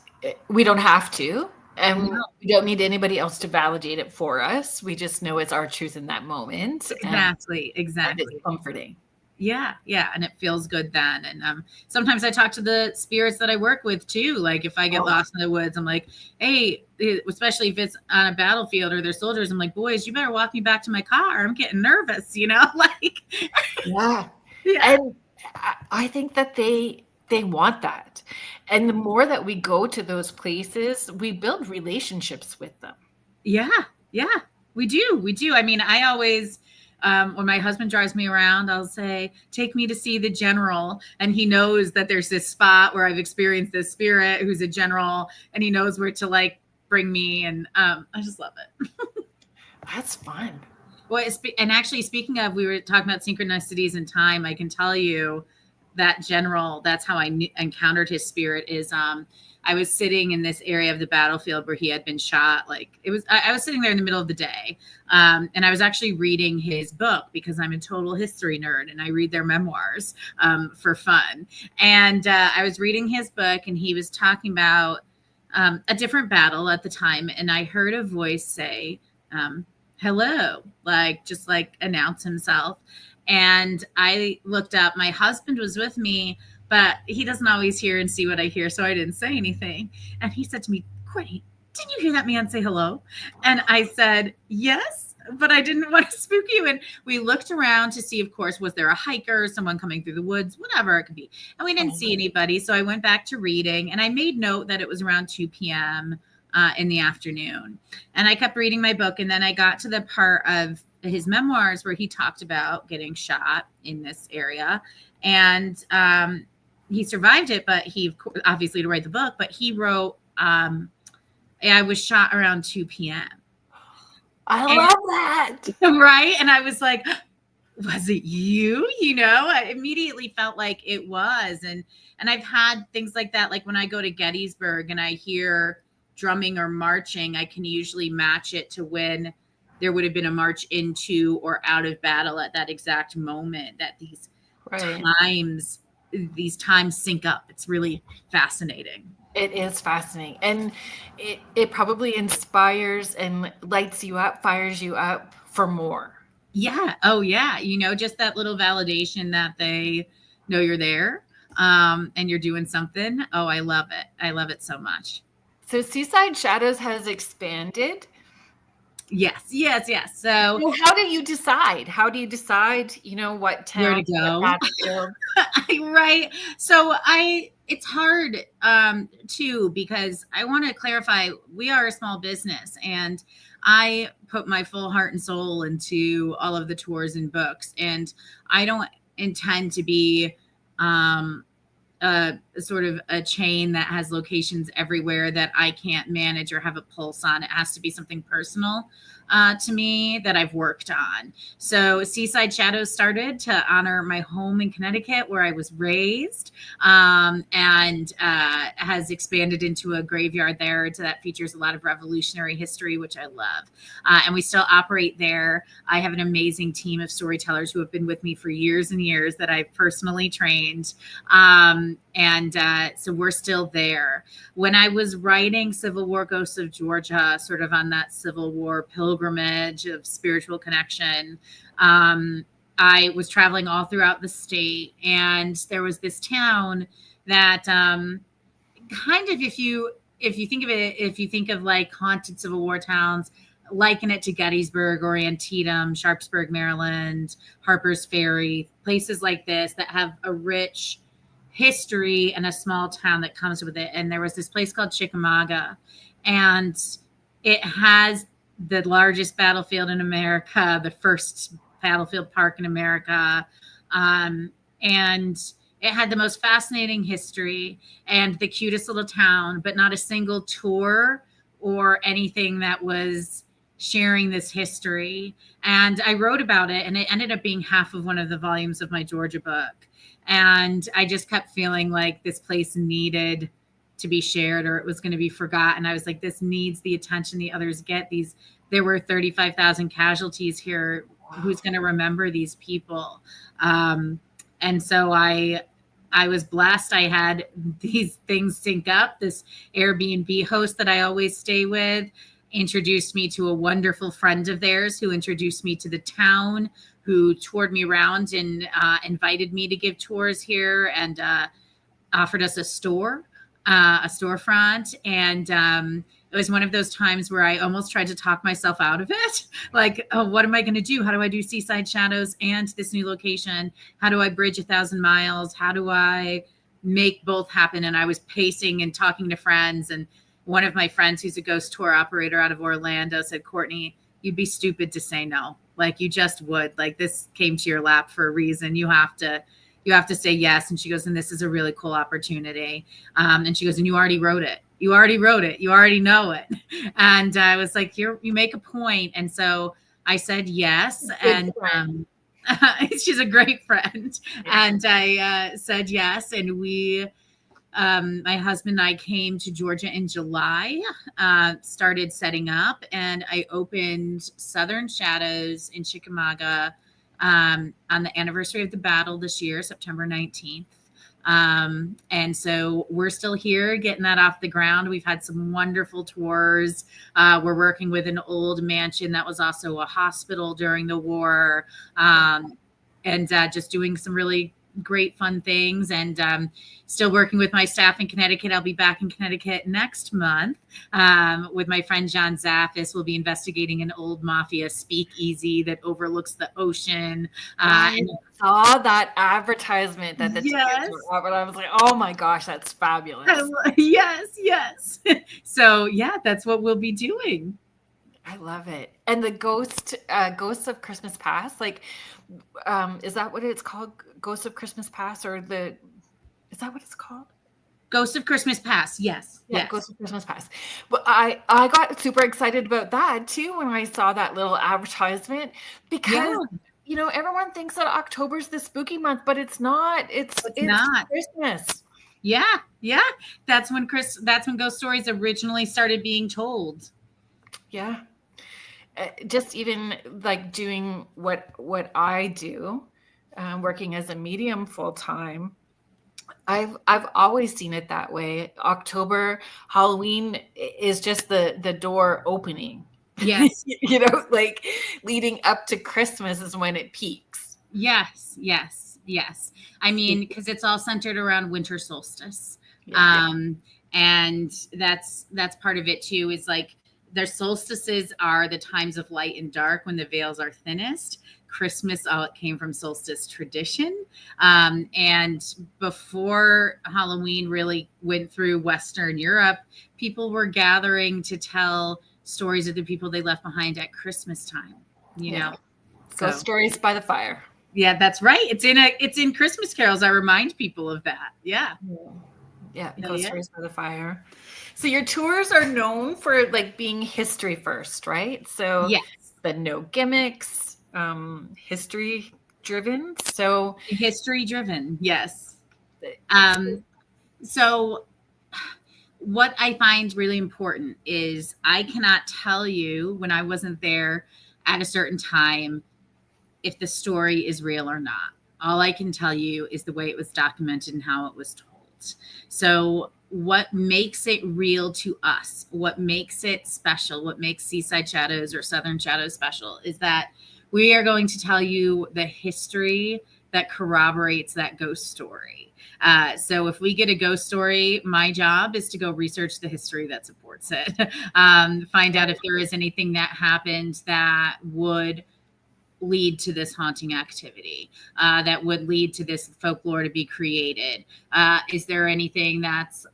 we don't have to. And we don't need anybody else to validate it for us. We just know it's our truth in that moment. Exactly. And it's comforting. Yeah. Yeah. And it feels good then. And sometimes I talk to the spirits that I work with too. Like if I get lost in the woods, I'm like, hey, especially if it's on a battlefield or they're soldiers, I'm like, boys, you better walk me back to my car. I'm getting nervous, like. Yeah. And I think that they want that. And the more that we go to those places, we build relationships with them. Yeah. Yeah, we do. I mean, I always, when my husband drives me around, I'll say, take me to see the general. And he knows that there's this spot where I've experienced this spirit who's a general, and he knows where to like bring me. And I just love it. That's fun. Well, and actually speaking of, we were talking about synchronicities in time. I can tell you that general, that's how I encountered his spirit is, I was sitting in this area of the battlefield where he had been shot. Like I was sitting there in the middle of the day. And I was actually reading his book because I'm a total history nerd and I read their memoirs for fun. And I was reading his book and he was talking about a different battle at the time. And I heard a voice say, hello, like just like announce himself. And I looked up, my husband was with me, but he doesn't always hear and see what I hear. So I didn't say anything. And he said to me, Courtney, didn't you hear that man say hello? And I said, yes, but I didn't want to spook you. And we looked around to see, of course, was there a hiker, someone coming through the woods, whatever it could be. And we didn't see anybody. So I went back to reading and I made note that it was around 2 p.m. In the afternoon. And I kept reading my book. And then I got to the part of his memoirs where he talked about getting shot in this area. And he survived it, but he obviously to write the book, but he wrote, I was shot around 2 p.m. I love that. Right. And I was like, was it you? I immediately felt like it was. And I've had things like that. Like when I go to Gettysburg and I hear drumming or marching, I can usually match it to when there would have been a march into or out of battle at that exact moment, that these times sync up. It's really fascinating. It is fascinating. And it probably inspires and lights you up, fires you up for more. Yeah. Oh yeah. Just that little validation that they know you're there and you're doing something. Oh, I love it. I love it so much. So Seaside Shadows has expanded. Yes. So how do you decide? What town where to go? Right. So it's hard too, because I want to clarify, we are a small business and I put my full heart and soul into all of the tours and books, and I don't intend to be sort of a chain that has locations everywhere that I can't manage or have a pulse on. It has to be something personal. to me that I've worked on. So Seaside Shadows started to honor my home in Connecticut where I was raised, and has expanded into a graveyard there that features a lot of Revolutionary history, which I love. And we still operate there. I have an amazing team of storytellers who have been with me for years and years that I've personally trained. So we're still there. When I was writing Civil War Ghosts of Georgia, sort of on that Civil War pilgrimage of spiritual connection, I was traveling all throughout the state, and there was this town that kind of, if you think of it, if you think of like haunted Civil War towns, liken it to Gettysburg or Antietam, Sharpsburg, Maryland, Harper's Ferry, places like this that have a rich history and a small town that comes with it. And there was this place called Chickamauga, and it has the largest battlefield in America, the first battlefield park in America. And it had the most fascinating history and the cutest little town, but not a single tour or anything that was sharing this history. And I wrote about it, and it ended up being half of one of the volumes of my Georgia book. And I just kept feeling like this place needed to be shared, or it was going to be forgotten. I was like, this needs the attention the others get. There were 35,000 casualties here. Who's going to remember these people? And so I was blessed. I had these things sync up. This Airbnb host that I always stay with introduced me to a wonderful friend of theirs who introduced me to the town, who toured me around and invited me to give tours here, and offered us a storefront. And it was one of those times where I almost tried to talk myself out of it. Like, oh, what am I going to do? How do I do Seaside Shadows and this new location? How do I bridge 1,000 miles? How do I make both happen? And I was pacing and talking to friends. And one of my friends, who's a ghost tour operator out of Orlando, said, Courtney, you'd be stupid to say no. Like, you just would. Like, this came to your lap for a reason. You have to say yes. And she goes, and this is a really cool opportunity. And she goes, and you already wrote it. You already wrote it. You already know it. And I was like, you make a point. And so I said yes. And she's a great friend. Yeah. And I said yes. And my husband and I came to Georgia in July, started setting up, and I opened Southern Shadows in Chickamauga on the anniversary of the battle this year, September 19th. And so we're still here getting that off the ground. We've had some wonderful tours. We're working with an old mansion that was also a hospital during the war, and just doing some really great fun things, and still working with my staff in Connecticut. I'll be back in Connecticut next month with my friend John Zaffis. We'll be investigating an old mafia speakeasy that overlooks the ocean. I saw that advertisement that the tickets were up, and I was like, oh my gosh, that's fabulous. Yes. So yeah, that's what we'll be doing. I love it. And the Ghosts of Christmas Past, like, is that what it's called? Ghosts of Christmas Past, is that what it's called? Ghosts of Christmas Past, yes. Yeah, yes. Ghosts of Christmas Past. But I got super excited about that too when I saw that little advertisement, because everyone thinks that October's the spooky month, but it's not. It's not Christmas. Yeah. That's when ghost stories originally started being told. Yeah. Just even like doing what I do, working as a medium full time, I've always seen it that way. October, Halloween is just the door opening. Yes. Like leading up to Christmas is when it peaks. Yes. I mean, because it's all centered around winter solstice. And that's part of it too, is like, their solstices are the times of light and dark when the veils are thinnest. Christmas, it came from solstice tradition. And before Halloween really went through Western Europe, people were gathering to tell stories of the people they left behind at Christmas time, know. So stories by the fire. Yeah, that's right. It's in Christmas carols. I remind people of that. Yeah. Ghost stories by the fire. So your tours are known for like being history first, right? So yes. been no gimmicks, history driven. So history driven, yes. So what I find really important is I cannot tell you when I wasn't there at a certain time if the story is real or not. All I can tell you is the way it was documented and how it was told. So what makes it real to us, what makes it special, what makes Seaside Shadows or Southern Shadows special is that we are going to tell you the history that corroborates that ghost story. So if we get a ghost story, my job is to go research the history that supports it, find out if there is anything that happened that would lead to this haunting activity, that would lead to this folklore to be created. Is there anything that's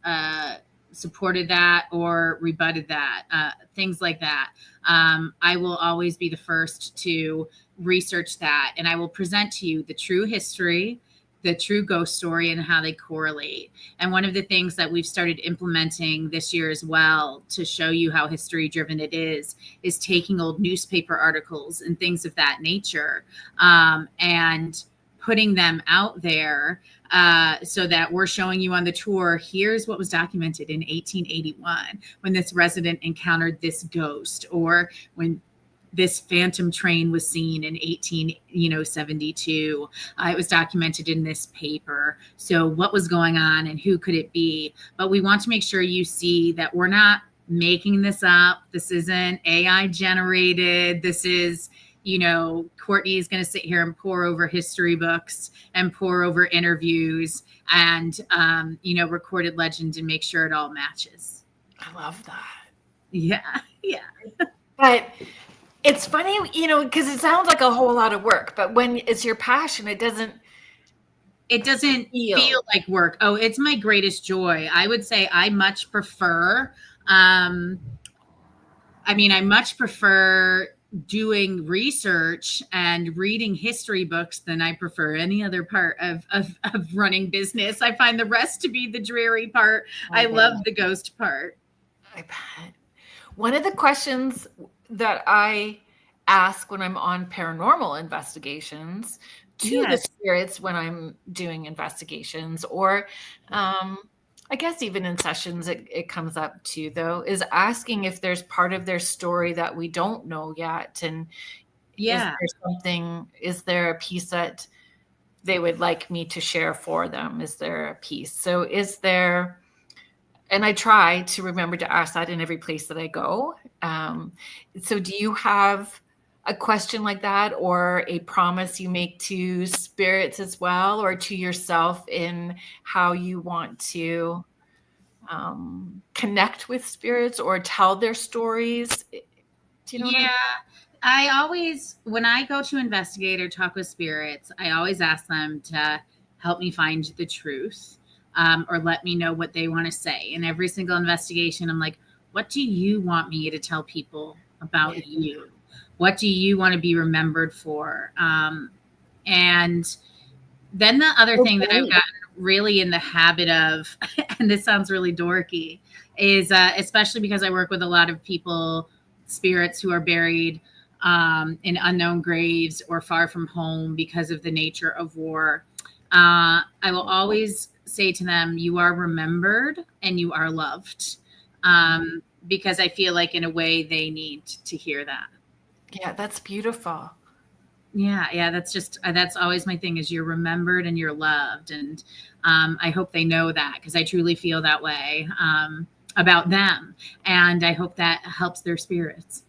supported that or rebutted that? Things like that. I will always be the first to research that, and I will present to you the true history, the true ghost story, and how they correlate. And one of the things that we've started implementing this year as well to show you how history driven it is taking old newspaper articles and things of that nature, and putting them out there, so that we're showing you on the tour, here's what was documented in 1881 when this resident encountered this ghost, or when this phantom train was seen in 1872. It was documented in this paper. So what was going on and who could it be? But we want to make sure you see that we're not making this up. This isn't AI generated. This is, Courtney is going to sit here and pour over history books and pour over interviews and, recorded legend and make sure it all matches. I love that. Yeah. But it's funny, because it sounds like a whole lot of work, but when it's your passion, it doesn't feel like work. Oh, it's my greatest joy. I would say I much prefer, I much prefer doing research and reading history books than I prefer any other part of running business. I find the rest to be the dreary part. I love the ghost part. I bet. One of the questions that I ask when I'm on paranormal investigations to the spirits when I'm doing investigations, or I guess even in sessions it comes up too, though, is asking if there's part of their story that we don't know yet. And is there a piece that they would like me to share for them? Is there a piece? So is there... And I try to remember to ask that in every place that I go. So do you have a question like that, or a promise you make to spirits as well, or to yourself in how you want to connect with spirits or tell their stories? Do you know? Yeah. I always, when I go to investigate or talk with spirits, I always ask them to help me find the truth. Or let me know what they want to say. In every single investigation, I'm like, what do you want me to tell people about you? What do you want to be remembered for? And then the other thing that I've gotten really in the habit of, and this sounds really dorky, is especially because I work with a lot of people, spirits who are buried in unknown graves or far from home because of the nature of war. I will always say to them, you are remembered and you are loved, because I feel like in a way they need to hear that. Yeah, that's beautiful. Yeah. That's always my thing, is you're remembered and you're loved. And I hope they know that, because I truly feel that way about them. And I hope that helps their spirits.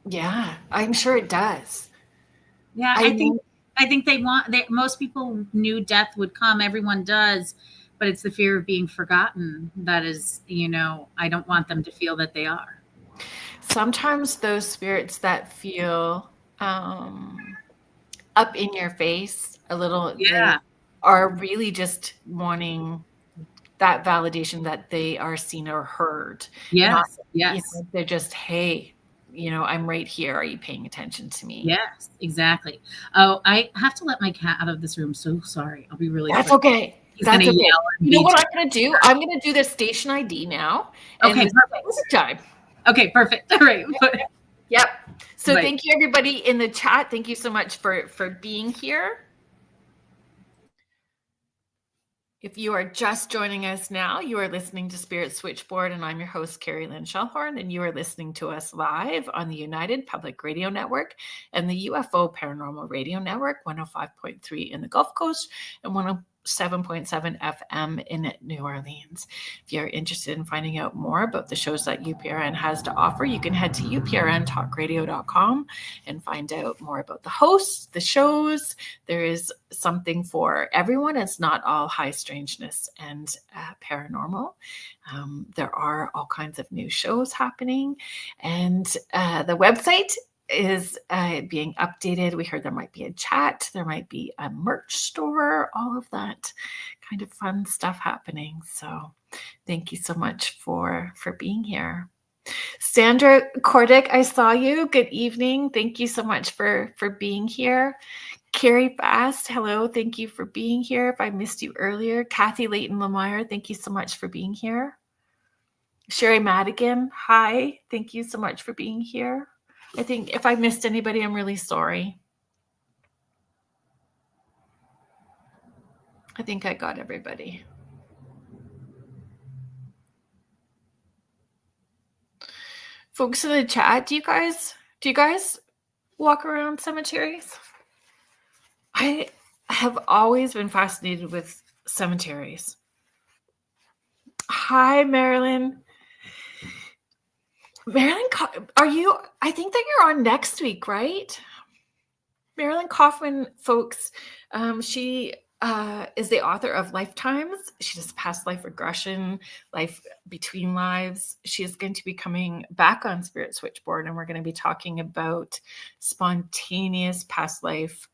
Yeah, I'm sure it does. Yeah, I think most people knew death would come. Everyone does, but it's the fear of being forgotten. That is, I don't want them to feel that they are. Sometimes those spirits that feel up in your face a little, are really just wanting that validation that they are seen or heard. Yes. They're just, hey, I'm right here. Are you paying attention to me? Yes, exactly. Oh, I have to let my cat out of this room. So sorry. I'll be really That's quick. okay. He's going to yell. You know what I'm going to do? I'm going to do the station ID now. Okay, perfect. Time. Okay, perfect. All right. Yep. So But thank you everybody in the chat. Thank you so much for being here. If you are just joining us now, you are listening to Spirit Switchboard, and I'm your host, Kerrilynn Shellhorn, and you are listening to us live on the United Public Radio Network and the UFO Paranormal Radio Network, 105.3 in the Gulf Coast and 107.7 FM in New Orleans. If you're interested in finding out more about the shows that UPRN has to offer, you can head to uprntalkradio.com and find out more about the hosts, the shows. There is something for everyone. It's not all high strangeness and paranormal. There are all kinds of new shows happening, and the website is being updated. We heard there might be a chat, there might be a merch store, all of that kind of fun stuff happening. So thank you so much for being here. Sandra Cordick, I saw you. Good evening. Thank you so much for being here. Carrie Fast, hello. Thank you for being here. If I missed you earlier. Kathy Leighton-Lemire, thank you so much for being here. Sherry Madigan, hi. Thank you so much for being here. I think if I missed anybody, I'm really sorry. I think I got everybody. Folks in the chat, do you guys walk around cemeteries? I have always been fascinated with cemeteries. Hi, Marilyn. Marilyn, are you? I think that you're on next week, right? Marilyn Kaufman, folks, she is the author of Lifetimes. She does past life regression, life between lives. She is going to be coming back on Spirit Switchboard, and we're going to be talking about spontaneous past life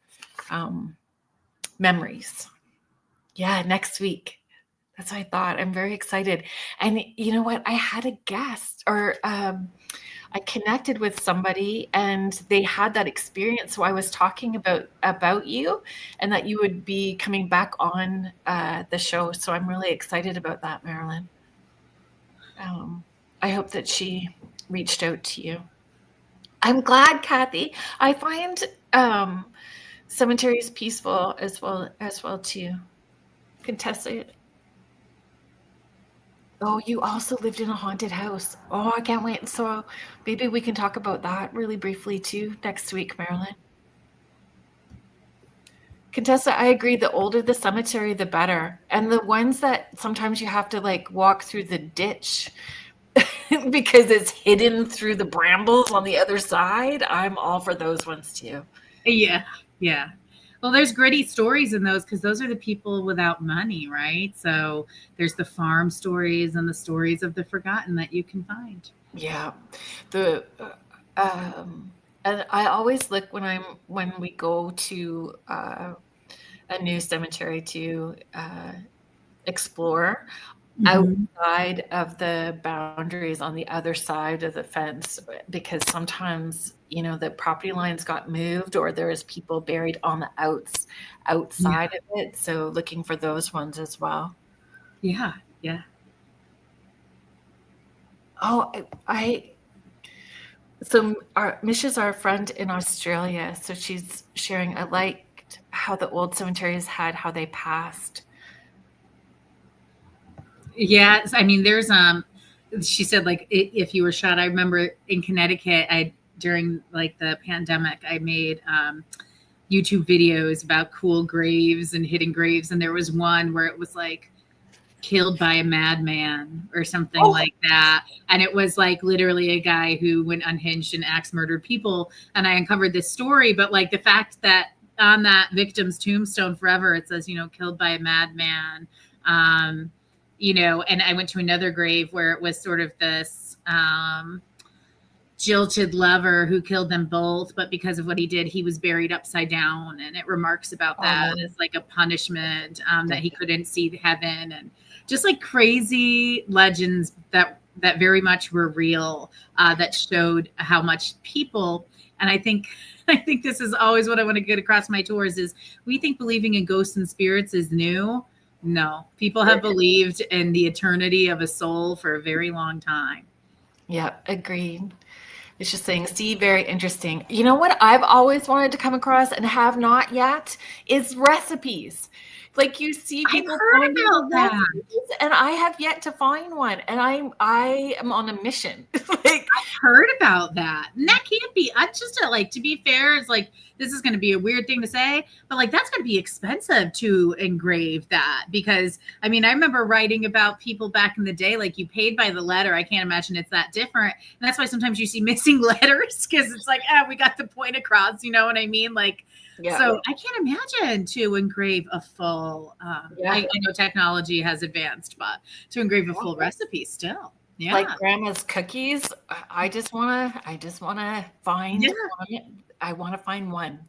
memories. Yeah, next week. That's what I thought. I'm very excited. And you know what? I had a guest, or I connected with somebody, and they had that experience. So I was talking about you, and that you would be coming back on the show. So I'm really excited about that, Marilyn. I hope that she reached out to you. I'm glad, Kathy. I find cemeteries peaceful as well too. Contessa. Oh, you also lived in a haunted house. Oh, I can't wait. So maybe we can talk about that really briefly too next week, Marilyn. Contessa, I agree. The older the cemetery, the better. And the ones that sometimes you have to like walk through the ditch because it's hidden through the brambles on the other side, I'm all for those ones too. Yeah. Well, there's gritty stories in those because those are the people without money, right? So there's the farm stories and the stories of the forgotten that you can find. Yeah. And I always look when we go to a new cemetery to explore outside of the boundaries on the other side of the fence, because sometimes the property lines got moved, or there is people buried on the outside of it. So looking for those ones as well. Yeah. Oh, so Misha's our friend in Australia, so she's sharing. I liked how the old cemeteries had how they passed. Yeah, I mean, there's she said like if you were shot. I remember in Connecticut, during like the pandemic, I made YouTube videos about cool graves and hidden graves, and there was one where it was like killed by a madman or something like that, and it was like literally a guy who went unhinged and axe murdered people. And I uncovered this story, but like the fact that on that victim's tombstone forever it says killed by a madman. And I went to another grave where it was sort of this jilted lover who killed them both, but because of what he did, he was buried upside down, and it remarks about that as like a punishment, that he couldn't see heaven, and just like crazy legends that very much were real, that showed how much people. And I think this is always what I want to get across my tours is we think believing in ghosts and spirits is new. No, people have believed in the eternity of a soul for a very long time. Yeah, agreed. It's just saying, see, very interesting. You know what I've always wanted to come across and have not yet is recipes. Like you see I've people heard finding about that. recipes, and I have yet to find one. And I am on a mission. Like, Heard about that. And that can't be, I just like, to be fair, it's like, this is going to be a weird thing to say, but like, that's going to be expensive to engrave that, because I mean, I remember writing about people back in the day, like you paid by the letter. I can't imagine it's that different. And that's why sometimes you see missing letters, because it's like, we got the point across, you know what I mean? Like, yeah. so I can't imagine to engrave a full, I know technology has advanced, but to engrave a full recipe still. Yeah. Like grandma's cookies. I just wanna find one. I want to find one.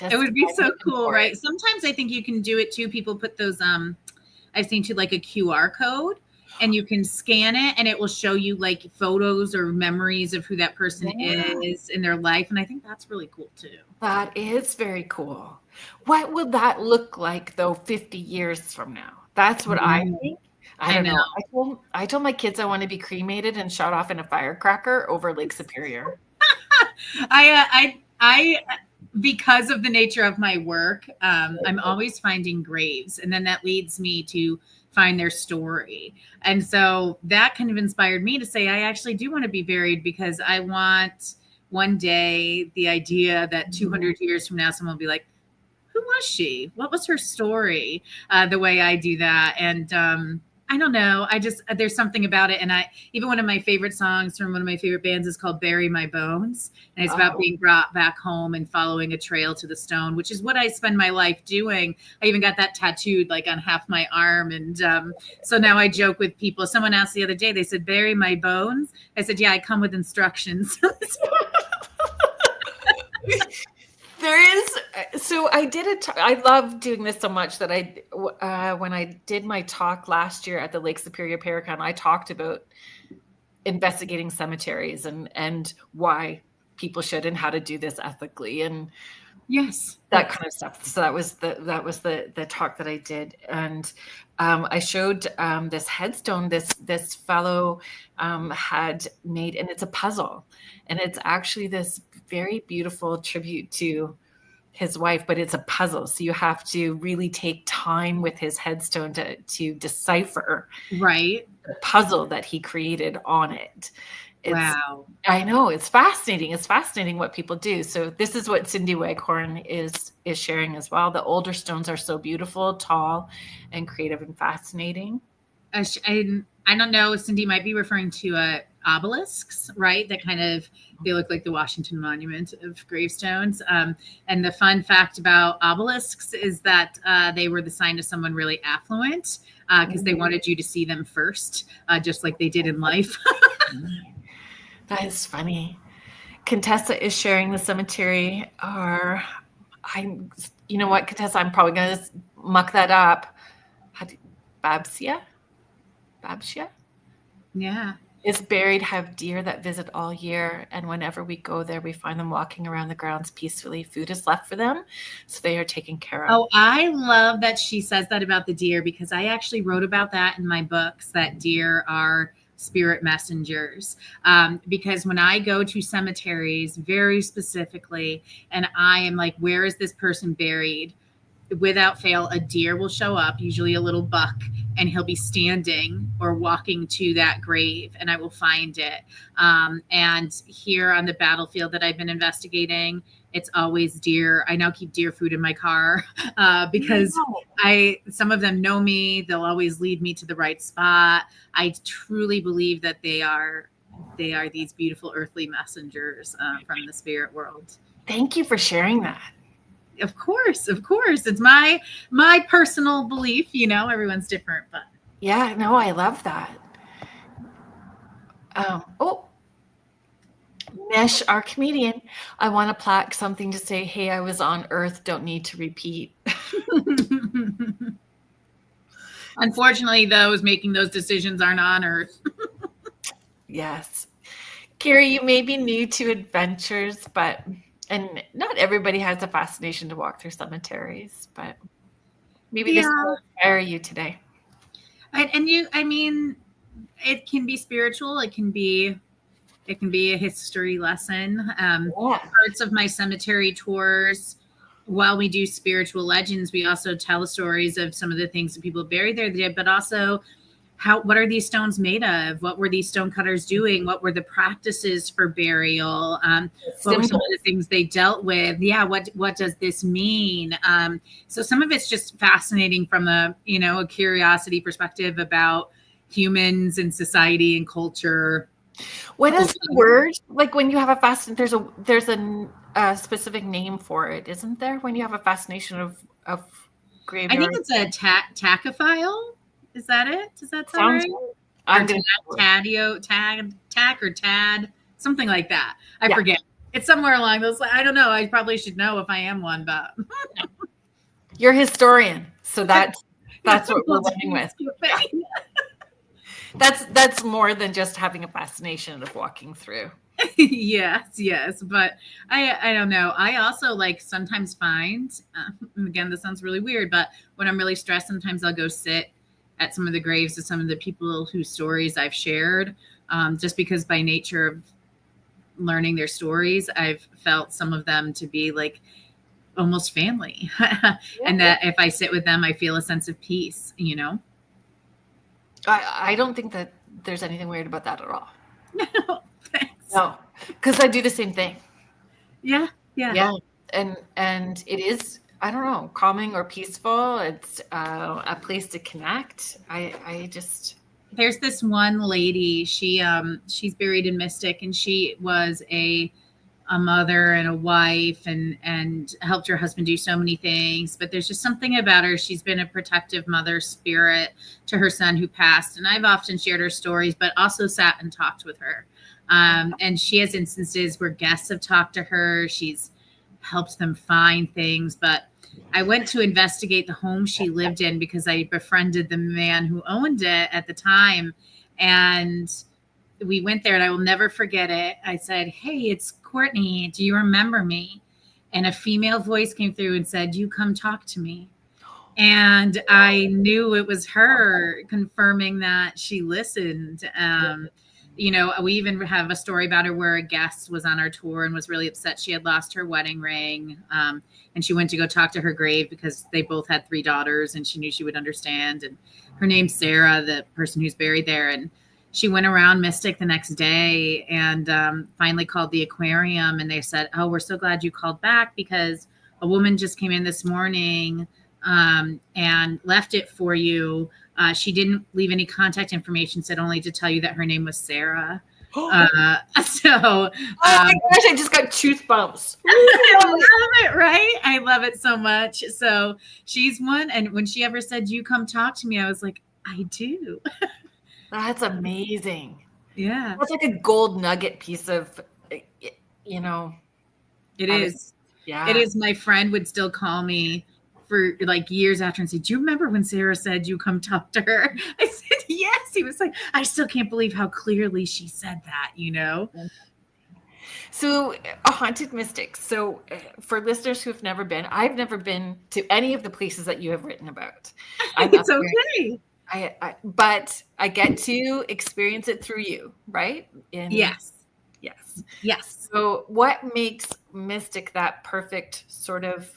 It would be so cool, right? Sometimes I think you can do it too. People put those, I've seen too, like a QR code, and you can scan it and it will show you like photos or memories of who that person is in their life. And I think that's really cool too. That is very cool. What would that look like though 50 years from now? That's what I think. I don't know. I told my kids I want to be cremated and shot off in a firecracker over Lake Superior. I because of the nature of my work, I'm always finding graves, and then that leads me to find their story. And so that kind of inspired me to say, I actually do want to be buried, because I want one day the idea that 200 years from now, someone will be like, who was she? What was her story? The way I do that. And I don't know. There's something about it. And even one of my favorite songs from one of my favorite bands is called Bury My Bones. And it's about being brought back home and following a trail to the stone, which is what I spend my life doing. I even got that tattooed like on half my arm. And so now I joke with people. Someone asked the other day, they said, bury my bones. I said, yeah, I come with instructions. There is, so I did it. I love doing this so much that when I did my talk last year at the Lake Superior Paracon, I talked about investigating cemeteries and why people should and how to do this ethically and that kind of stuff. So that was the talk that I did, and I showed this headstone this fellow had made, and it's a puzzle, and it's actually this very beautiful tribute to his wife, but it's a puzzle. So you have to really take time with his headstone to decipher the puzzle that he created on it. Wow. I know, it's fascinating. It's fascinating what people do. So this is what Cindy Waghorn is sharing as well. The older stones are so beautiful, tall, and creative and fascinating. I don't know. Cindy might be referring to obelisks, right? That kind of, they look like the Washington Monument of gravestones. And the fun fact about obelisks is that they were the sign of someone really affluent, because they wanted you to see them first, just like they did in life. That is funny. Contessa is sharing the cemetery. You know what, Contessa, I'm probably going to muck that up. Babsia? Yeah. Is buried, have deer that visit all year, and whenever we go there, we find them walking around the grounds peacefully. Food is left for them, so they are taken care of. Oh, I love that she says that about the deer, because I actually wrote about that in my books, that deer are spirit messengers. Because when I go to cemeteries very specifically, and I am like, where is this person buried? Without fail, a deer will show up, usually a little buck, and he'll be standing or walking to that grave, and I will find it. And here on the battlefield that I've been investigating, it's always deer. I now keep deer food in my car because some of them know me. They'll always lead me to the right spot. I truly believe that they are these beautiful earthly messengers from the spirit world. Thank you for sharing that. Of course. It's my personal belief, everyone's different, but yeah, no, I love that. Mesh, our comedian, I want a plaque, something to say, hey, I was on Earth, don't need to repeat. Unfortunately, those making those decisions aren't on Earth. Yes. Carrie, you may be new to adventures, and not everybody has a fascination to walk through cemeteries, but maybe this will inspire you today. And it can be spiritual. It can be It can be a history lesson. Yeah. Parts of my cemetery tours, while we do spiritual legends, we also tell stories of some of the things that people buried there, but also what are these stones made of? What were these stone cutters doing? What were the practices for burial? What were some of the things they dealt with? Yeah, what does this mean? So some of it's just fascinating from a curiosity perspective about humans and society and culture. What is the word? Like when you have a there's a specific name for it, isn't there? When you have a fascination of graveyard. I think it's a tachyphile. Is that it? Does that sound right? I'm tack or tad, something like that. I forget. It's somewhere along those lines. I don't know. I probably should know if I am one, but you're a historian, so that's what we're running with. That's more than just having a fascination of walking through. yes, but I don't know. I also sometimes find, again, this sounds really weird, but when I'm really stressed, sometimes I'll go sit at some of the graves of some of the people whose stories I've shared, just because by nature of learning their stories, I've felt some of them to be almost family. And that if I sit with them, I feel a sense of peace, I don't think that there's anything weird about that at all. No, thanks. No, because I do the same thing. Yeah. And it is, I don't know, calming or peaceful. It's a place to connect. There's this one lady, she's buried in Mystic, and she was a mother and a wife and helped her husband do so many things, but there's just something about her. She's been a protective mother spirit to her son who passed, and I've often shared her stories, but also sat and talked with her. And she has instances where guests have talked to her. She's helped them find things, but I went to investigate the home she lived in because I befriended the man who owned it at the time, and we went there, and I will never forget it. I said, "Hey, it's Courtney. Do you remember me?" And a female voice came through and said, "You come talk to me." And I knew it was her, confirming that she listened. We even have a story about her where a guest was on our tour and was really upset she had lost her wedding ring. And she went to go talk to her grave because they both had 3 daughters, and she knew she would understand. And her name's Sarah, the person who's buried there. And she went around Mystic the next day and finally called the aquarium, and they said, "Oh, we're so glad you called back because a woman just came in this morning and left it for you. She didn't leave any contact information, said only to tell you that her name was Sarah." Oh my gosh, I just got goosebumps. I love it, right? I love it so much. So she's one, and when she ever said, "You come talk to me," I was like, I do. That's amazing. Yeah. That's like a gold nugget piece of, It is. Yeah. It is. My friend would still call me for years after and say, "Do you remember when Sarah said you come talk to her?" I said, "Yes." He was like, "I still can't believe how clearly she said that, So a haunted Mystic. So for listeners who've never been, I've never been to any of the places that you have written about. It's okay. But I get to experience it through you, right? Yes. So what makes Mystic that perfect sort of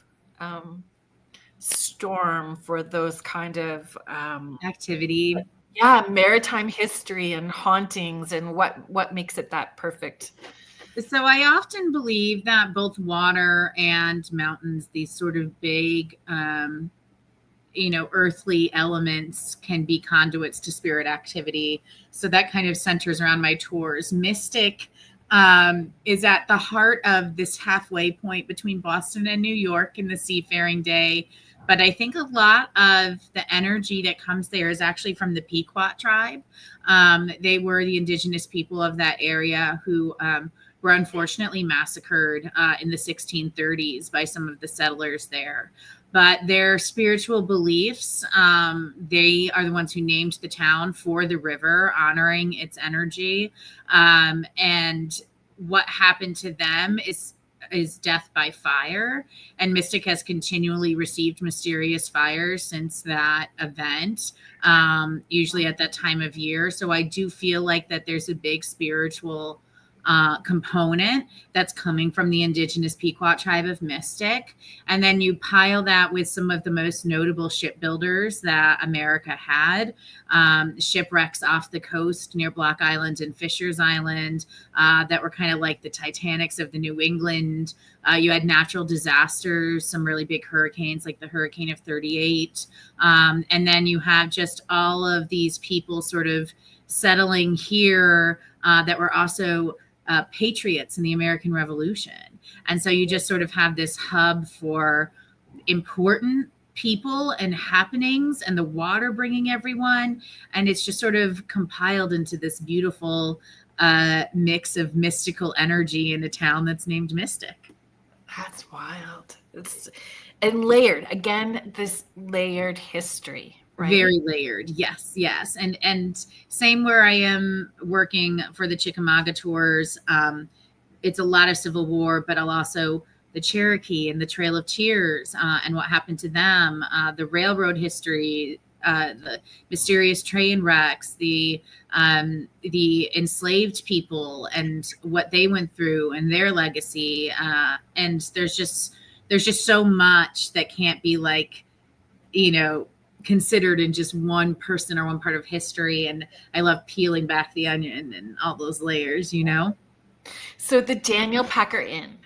storm for those kind of activity? Yeah, maritime history and hauntings, and what makes it that perfect? So I often believe that both water and mountains, these sort of big earthly elements, can be conduits to spirit activity. So that kind of centers around my tours. Mystic is at the heart of this halfway point between Boston and New York in the seafaring day. But I think a lot of the energy that comes there is actually from the Pequot tribe. They were the indigenous people of that area who were unfortunately massacred in the 1630s by some of the settlers there. But their spiritual beliefs, they are the ones who named the town for the river, honoring its energy. And what happened to them is death by fire. And Mystic has continually received mysterious fires since that event, usually at that time of year. So I do feel like that there's a big spiritual component that's coming from the indigenous Pequot tribe of Mystic. And then you pile that with some of the most notable shipbuilders that America had, shipwrecks off the coast near Block Island and Fisher's Island that were kind of like the Titanics of the New England. You had natural disasters, some really big hurricanes like the Hurricane of 38. And then you have just all of these people sort of settling here that were also patriots in the American Revolution. And so you just sort of have this hub for important people and happenings and the water bringing everyone. And it's just sort of compiled into this beautiful mix of mystical energy in a town that's named Mystic. That's wild. And layered. Again, this layered history. Right. Very layered. Yes. And same where I am working for the Chickamauga tours. It's a lot of Civil War, but I'll also the Cherokee and the Trail of Tears and what happened to them, the railroad history, the mysterious train wrecks, the enslaved people and what they went through and their legacy. And there's just so much that can't be like, considered in just one person or one part of history. And I love peeling back the onion and all those layers, So the Daniel Packer Inn.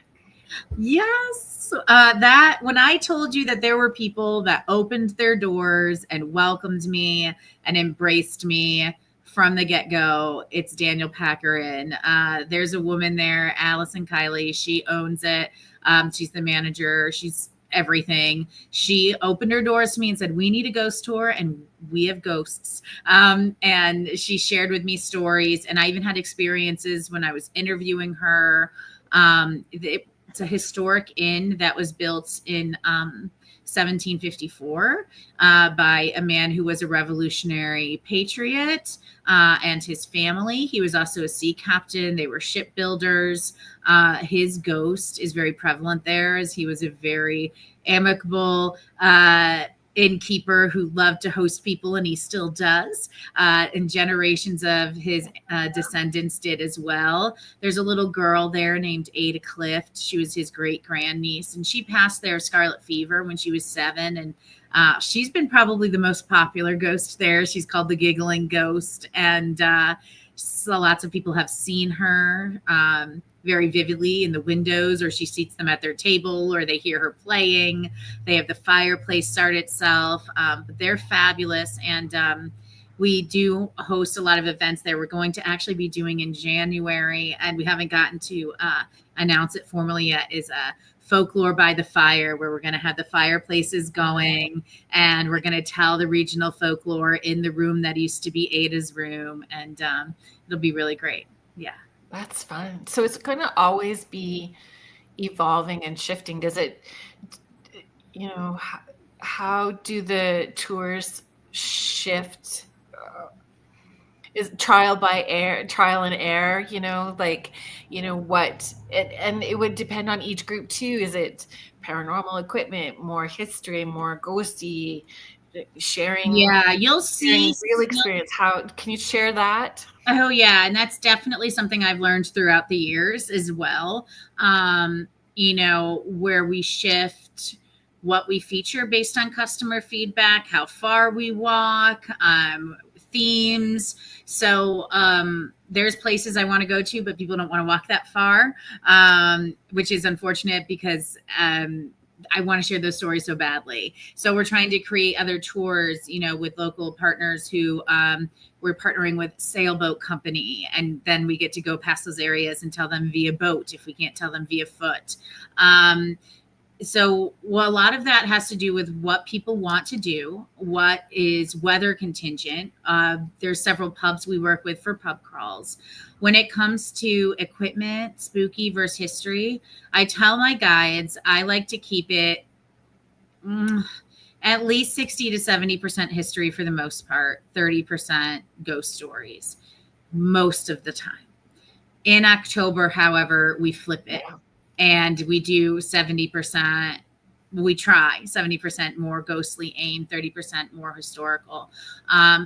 Yes. That when I told you that there were people that opened their doors and welcomed me and embraced me from the get-go, it's Daniel Packer Inn. There's a woman there, Allison Kiley. She owns it. She's the manager. She's everything. She opened her doors to me and said, we need a ghost tour and we have ghosts. And she shared with me stories. And I even had experiences when I was interviewing her. It's a historic inn that was built in 1754 by a man who was a revolutionary patriot and his family. He was also a sea captain. They were shipbuilders. His ghost is very prevalent there, as he was a very amicable innkeeper who loved to host people, and he still does. And generations of his descendants did as well. There's a little girl there named Ada Clift. She was his great grandniece, and she passed there scarlet fever when she was 7. And she's been probably the most popular ghost there. She's called the Giggling Ghost, and so lots of people have seen her very vividly in the windows, or she seats them at their table, or they hear her playing. They have the fireplace start itself, but they're fabulous. And we do host a lot of events there. We're going to actually be doing in January, and we haven't gotten to announce it formally yet, is a Folklore by the Fire, where we're going to have the fireplaces going, and we're going to tell the regional folklore in the room that used to be Ada's room, and it'll be really great. Yeah. That's fun. So it's going to always be evolving and shifting. Does it, how do the tours shift? Is trial and error, what, and it would depend on each group too. Is it paranormal equipment, more history, more ghosty, sharing? Yeah, you'll see real experience. How can you share that? Oh yeah, and that's definitely something I've learned throughout the years as well. Where we shift what we feature based on customer feedback, how far we walk, themes. So there's places I want to go to, but people don't want to walk that far, which is unfortunate because I want to share those stories so badly. So we're trying to create other tours, with local partners who we're partnering with Sailboat Company, and then we get to go past those areas and tell them via boat if we can't tell them via foot. So a lot of that has to do with what people want to do, what is weather contingent. There's several pubs we work with for pub crawls. When it comes to equipment, spooky versus history, I tell my guides I like to keep it at least 60 to 70% history for the most part, 30% ghost stories most of the time. In October, however, we flip it. Yeah. And we do 70%, we try 70% more ghostly aim, 30% more historical,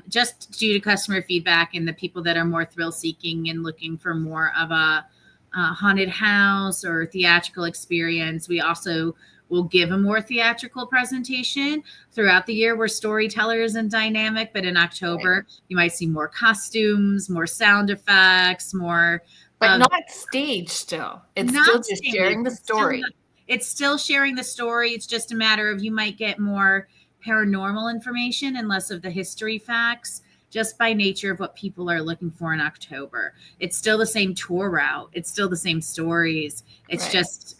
just due to customer feedback and the people that are more thrill seeking and looking for more of a haunted house or theatrical experience. We also will give a more theatrical presentation throughout the year. We're storytellers and dynamic, but in October, you might see more costumes, more sound effects, more. But not staged still. It's still just sharing the story. It's still sharing the story. It's just a matter of you might get more paranormal information and less of the history facts, just by nature of what people are looking for in October. It's still the same tour route. It's still the same stories. It's just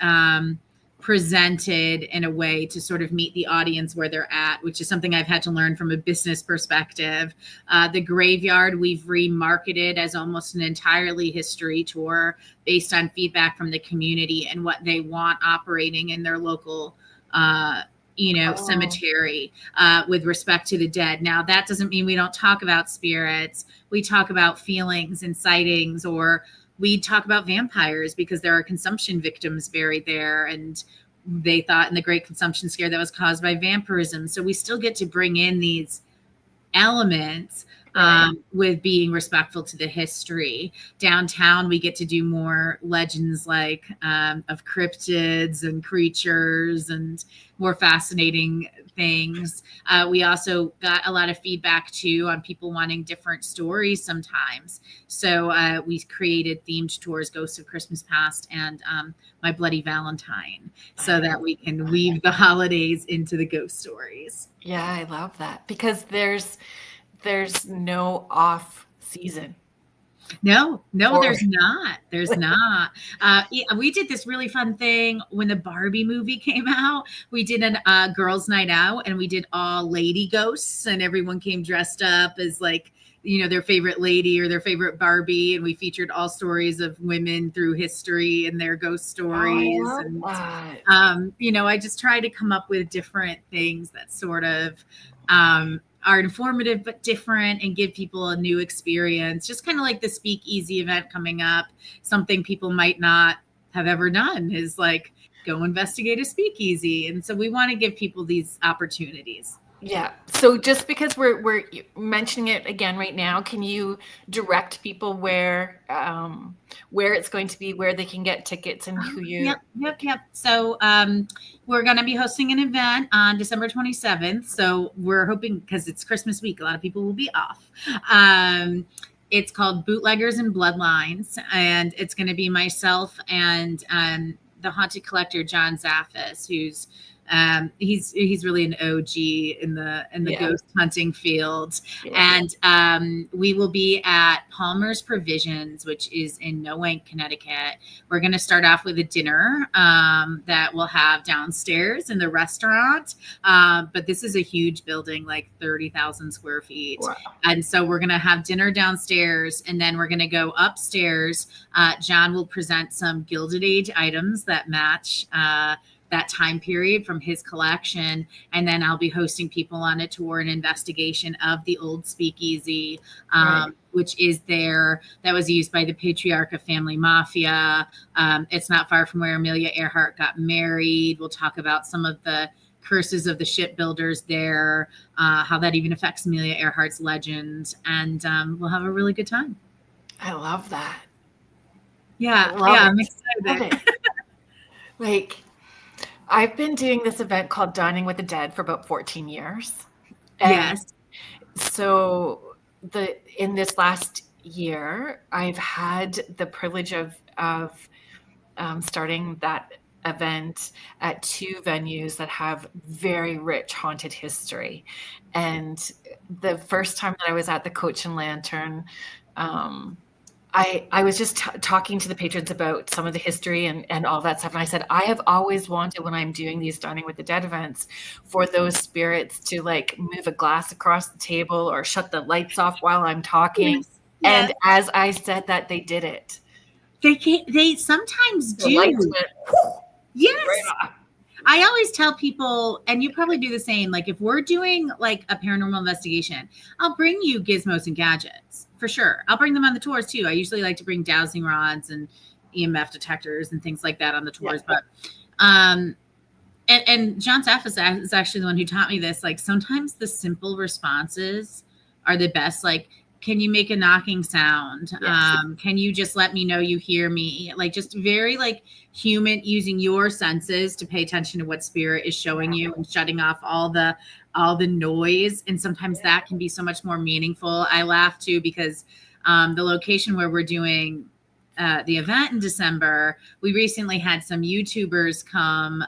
presented in a way to sort of meet the audience where they're at, which is something I've had to learn from a business perspective. The Graveyard, we've remarketed as almost an entirely history tour based on feedback from the community and what they want operating in their local cemetery with respect to the dead. Now, that doesn't mean we don't talk about spirits. We talk about feelings and sightings, or we talk about vampires because there are consumption victims buried there. And they thought in the Great Consumption Scare that was caused by vampirism. So we still get to bring in these elements with being respectful to the history. Downtown, we get to do more legends like of cryptids and creatures and more fascinating things. We also got a lot of feedback too on people wanting different stories sometimes. So we created themed tours, Ghosts of Christmas Past and My Bloody Valentine, so that we can weave the holidays into the ghost stories. Yeah, I love that, because there's no off season. No, there's not. There's not. We did this really fun thing when the Barbie movie came out. We did a girls' night out, and we did all lady ghosts, and everyone came dressed up as like, their favorite lady or their favorite Barbie. And we featured all stories of women through history and their ghost stories. I just try to come up with different things that sort of, are informative but different and give people a new experience. Just kind of like the Speakeasy event coming up. Something people might not have ever done is like go investigate a speakeasy. And so we want to give people these opportunities. Yeah. So just because we're mentioning it again right now, can you direct people where it's going to be, where they can get tickets, and who you? Yep. So we're going to be hosting an event on December 27th. So we're hoping, because it's Christmas week, a lot of people will be off. It's called Bootleggers and Bloodlines, and it's going to be myself and the haunted collector John Zaffis, who's he's really an OG in the ghost hunting field. And we will be at Palmer's Provisions, which is in Noank, Connecticut. We're going to start off with a dinner that we'll have downstairs in the restaurant. But this is a huge building, like 30,000 square feet. Wow. And so we're going to have dinner downstairs, and then we're going to go upstairs. John will present some Gilded Age items that match that time period from his collection. And then I'll be hosting people on a tour and investigation of the old speakeasy, which is that was used by the Patriarcha family mafia. It's not far from where Amelia Earhart got married. We'll talk about some of the curses of the shipbuilders there, how that even affects Amelia Earhart's legend. And we'll have a really good time. I love that. Yeah, I'm excited. I've been doing this event called Dining with the Dead for about 14 years. And so in this last year, I've had the privilege of starting that event at two venues that have very rich haunted history. And the first time that I was at the Coach and Lantern, I was just talking to the patrons about some of the history and all that stuff. And I said, I have always wanted, when I'm doing these Dining with the Dead events, for those spirits to like move a glass across the table or shut the lights off while I'm talking. Yes. And as I said that, they did it. They sometimes do. The lights went, yes. Right off. I always tell people, and you probably do the same, like if we're doing like a paranormal investigation, I'll bring you gizmos and gadgets for sure. I'll bring them on the tours too. I usually like to bring dowsing rods and EMF detectors and things like that on the tours. Yeah. But and John Zaffis is actually the one who taught me this. Like sometimes the simple responses are the best. Like can you make a knocking sound? Yes. Can you just let me know you hear me? Like, just very like human, using your senses to pay attention to what spirit is showing you and shutting off all the noise. And sometimes that can be so much more meaningful. I laugh too, because the location where we're doing the event in December, we recently had some YouTubers come.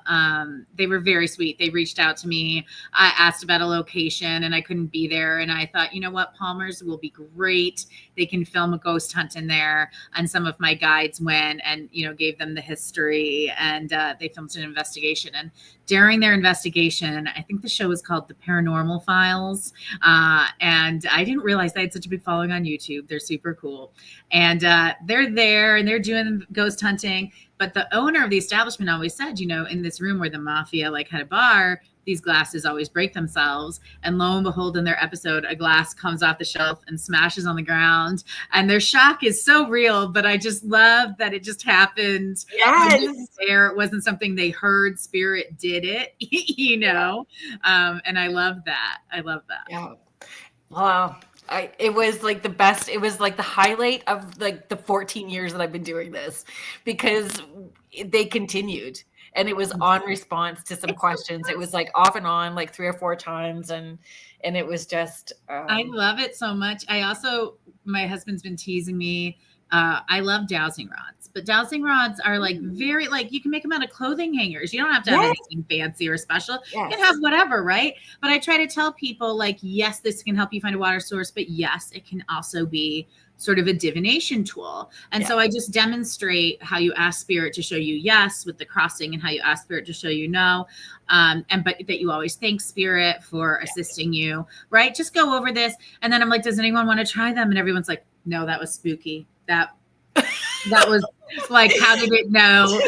They were very sweet. They reached out to me. I asked about a location and I couldn't be there. And I thought, you know what, Palmer's will be great. They can film a ghost hunt in there. And some of my guides went and, gave them the history, and they filmed an investigation. And during their investigation, I think the show was called The Paranormal Files. And I didn't realize they had such a big following on YouTube. They're super cool. And they're there and they're doing ghost hunting. But the owner of the establishment always said, in this room where the mafia had a bar, these glasses always break themselves. And lo and behold, in their episode, a glass comes off the shelf and smashes on the ground. And their shock is so real, but I just love that it just happened. Yes. There, it wasn't something they heard. Spirit did it, and I love that. I love that. Yeah. Wow. It was like the best. It was like the highlight of like the 14 years that I've been doing this, because they continued. And it was on response to some questions. It was like off and on, like 3 or 4 times. And it was just. I love it so much. My husband's been teasing me. I love dowsing rods, but dowsing rods are like very, like, you can make them out of clothing hangers. You don't have to have anything fancy or special. You can have whatever, right? But I try to tell people, like, yes, this can help you find a water source, but yes, it can also be sort of a divination tool. And so I just demonstrate how you ask spirit to show you yes with the crossing, and how you ask spirit to show you no. But that you always thank spirit for assisting you, right? Just go over this. And then I'm like, does anyone want to try them? And everyone's like, no, that was spooky. That was like, how did it know?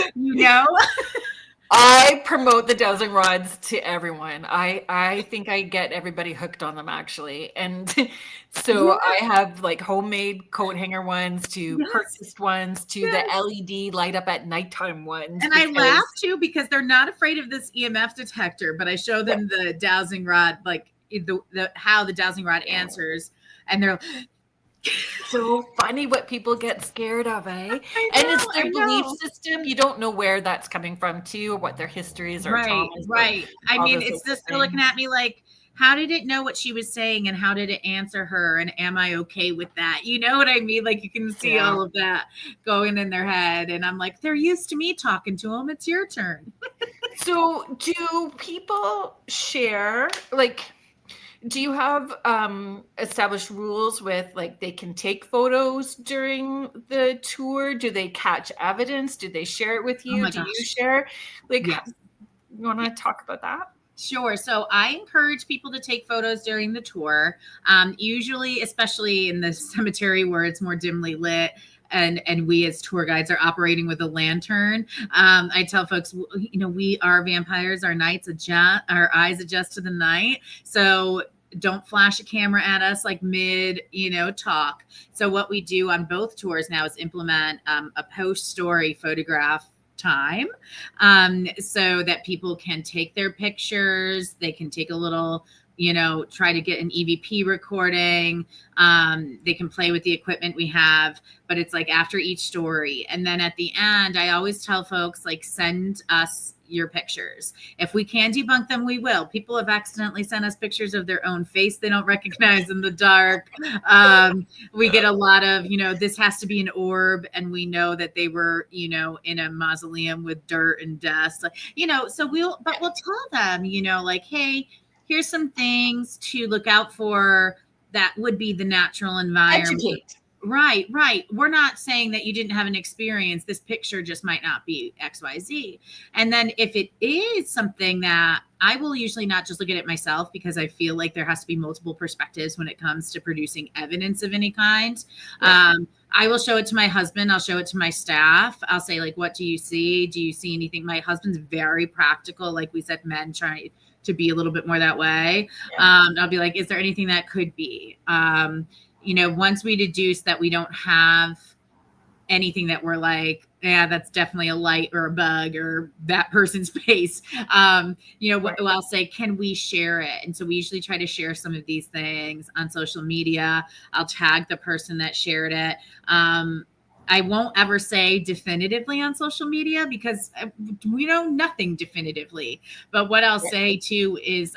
I promote the dowsing rods to everyone. I think I get everybody hooked on them, actually. And so I have like homemade coat hanger ones to purchased ones to the LED light up at nighttime ones. And I laugh too, because they're not afraid of this EMF detector, but I show them the dowsing rod, like how the dowsing rod answers, and they're so funny what people get scared of, eh? And it's their belief system. You don't know where that's coming from too, or what their histories or traumas. Right. I mean, it's just looking at me like, how did it know what she was saying, and how did it answer her, and am I okay with that? You know what I mean? Like, you can see all of that going in their head, and I'm like, they're used to me talking to them. It's your turn. So do people share, like, do you have established rules with, like, they can take photos during the tour? Do they catch evidence? Do they share it with you? Do you share? Like, you want to talk about that? Sure. So I encourage people to take photos during the tour. Usually, especially in the cemetery where it's more dimly lit, and we as tour guides are operating with a lantern. I tell folks, we are vampires. Our eyes adjust to the night. So don't flash a camera at us like mid, talk. So what we do on both tours now is implement a post-story photograph time, so that people can take their pictures. They can take a little, try to get an EVP recording. They can play with the equipment we have, but it's like after each story. And then at the end, I always tell folks, like, send us your pictures. If we can debunk them, we will. People have accidentally sent us pictures of their own face they don't recognize in the dark. We get a lot of, this has to be an orb, and we know that they were, in a mausoleum with dirt and dust, so we'll tell them, like, hey, here's some things to look out for that would be the natural environment. Educate. Right. We're not saying that you didn't have an experience. This picture just might not be XYZ. And then if it is something that, I will usually not just look at it myself, because I feel like there has to be multiple perspectives when it comes to producing evidence of any kind. Yeah. I will show it to my husband. I'll show it to my staff. I'll say, like, what do you see? Do you see anything? My husband's very practical. Like we said, men try to be a little bit more that way. Yeah. I'll be like, is there anything that could be? Once we deduce that we don't have anything that we're like, yeah, that's definitely a light or a bug or that person's face. I'll say, can we share it? And so we usually try to share some of these things on social media. I'll tag the person that shared it. I won't ever say definitively on social media because we know nothing definitively. But what I'll say too is,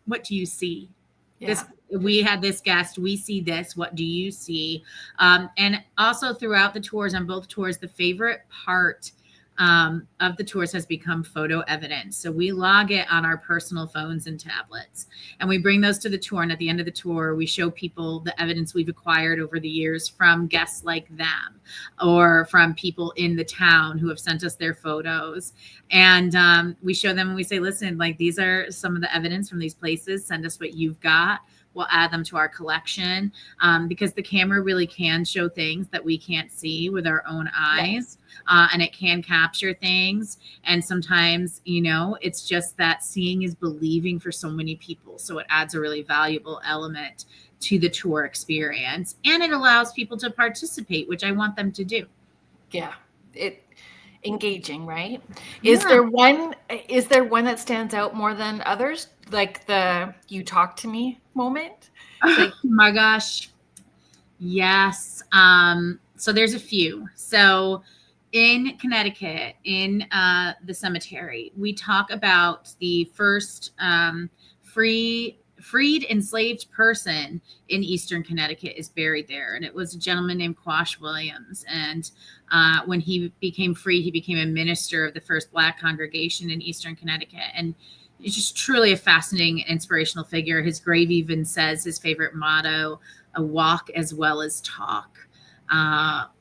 what do you see? Yeah. We had this guest, we see this, what do you see? And also throughout the tours, on both tours, the favorite part of the tours has become photo evidence. So we log it on our personal phones and tablets, and we bring those to the tour. And at the end of the tour, we show people the evidence we've acquired over the years from guests like them, or from people in the town who have sent us their photos. And we show them and we say, listen, like, these are some of the evidence from these places. Send us what you've got. We'll add them to our collection, because the camera really can show things that we can't see with our own eyes. And it can capture things. And sometimes, it's just that seeing is believing for so many people. So it adds a really valuable element to the tour experience. And it allows people to participate, which I want them to do. Yeah. Engaging, right? Yeah. Is there one that stands out more than others? Like the "you talk to me" moment? Oh my gosh. Yes. So there's a few. So in Connecticut, in the cemetery, we talk about the first freed enslaved person in Eastern Connecticut is buried there. And it was a gentleman named Quash Williams. And when he became free, he became a minister of the first Black congregation in Eastern Connecticut. And he's just truly a fascinating, inspirational figure. His grave even says his favorite motto, "A walk as well as talk."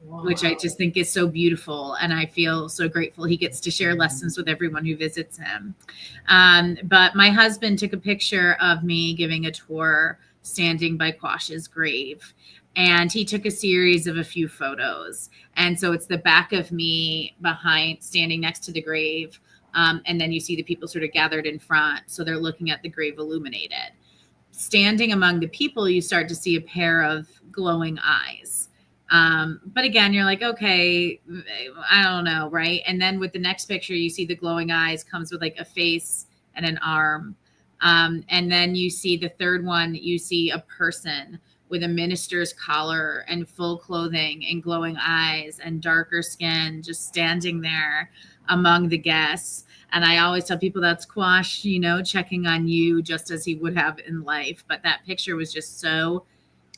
Which I just think is so beautiful. And I feel so grateful he gets to share lessons with everyone who visits him. But my husband took a picture of me giving a tour standing by Quash's grave. And he took a series of a few photos. And so it's the back of me behind, standing next to the grave. And then you see the people sort of gathered in front. So they're looking at the grave illuminated. Standing among the people, you start to see a pair of glowing eyes. But again, you're like, okay, I don't know, right? And then with the next picture, you see the glowing eyes comes with like a face and an arm. And then you see the third one, you see a person with a minister's collar and full clothing and glowing eyes and darker skin, just standing there among the guests. And I always tell people that's Quash, checking on you just as he would have in life. But that picture was just so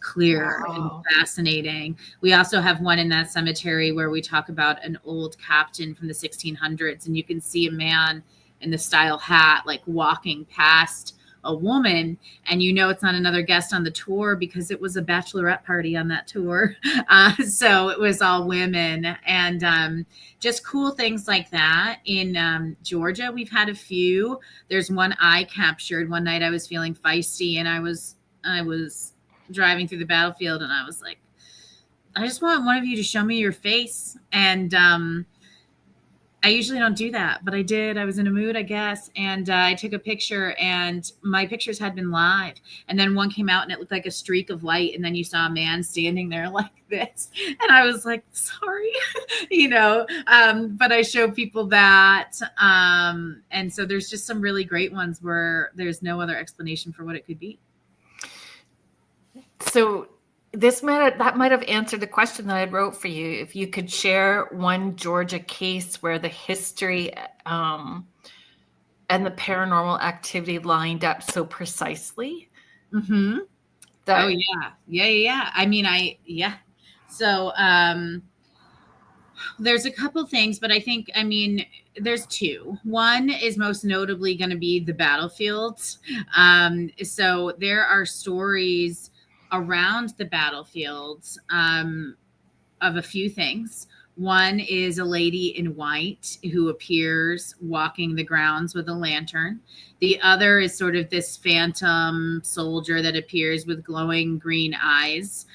clear and fascinating. We also have one in that cemetery where we talk about an old captain from the 1600s, and you can see a man in the style hat like walking past a woman, and it's not another guest on the tour because it was a bachelorette party on that tour. So it was all women, and just cool things like that. In Georgia, we've had a few. There's one I captured one night. I was feeling feisty, and I was driving through the battlefield, and I was like, I just want one of you to show me your face. And I usually don't do that, but I did. I was in a mood, I guess. And I took a picture, and my pictures had been live. And then one came out and it looked like a streak of light. And then you saw a man standing there like this. And I was like, sorry, but I show people that. And so there's just some really great ones where there's no other explanation for what it could be. So that might have answered the question that I wrote for you. If you could share one Georgia case where the history and the paranormal activity lined up so precisely. Mm-hmm. Yeah. I mean, So there's a couple things, but I think, there's two. One is most notably going to be the battlefields. So there are stories around the battlefields of a few things. One is a lady in white who appears walking the grounds with a lantern. The other is sort of this phantom soldier that appears with glowing green eyes.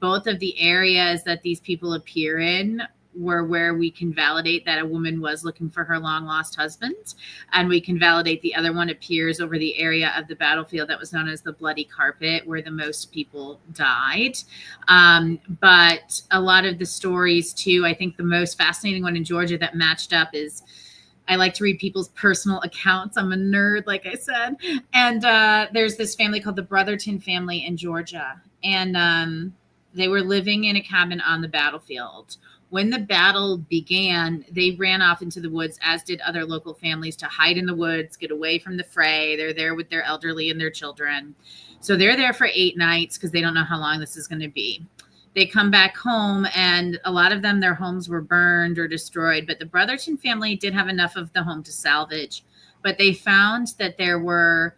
Both of the areas that these people appear in were where we can validate that a woman was looking for her long lost husband, and we can validate the other one appears over the area of the battlefield that was known as the Bloody Carpet, where the most people died. But a lot of the stories too, I think the most fascinating one in Georgia that matched up is, I like to read people's personal accounts. I'm a nerd, like I said. And there's this family called the Brotherton family in Georgia. And they were living in a cabin on the battlefield. When the battle began, they ran off into the woods, as did other local families, to hide in the woods, get away from the fray. They're there with their elderly and their children. So they're there for 8 nights because they don't know how long this is going to be. They come back home, and a lot of them, their homes were burned or destroyed. But the Brotherton family did have enough of the home to salvage. But they found that there were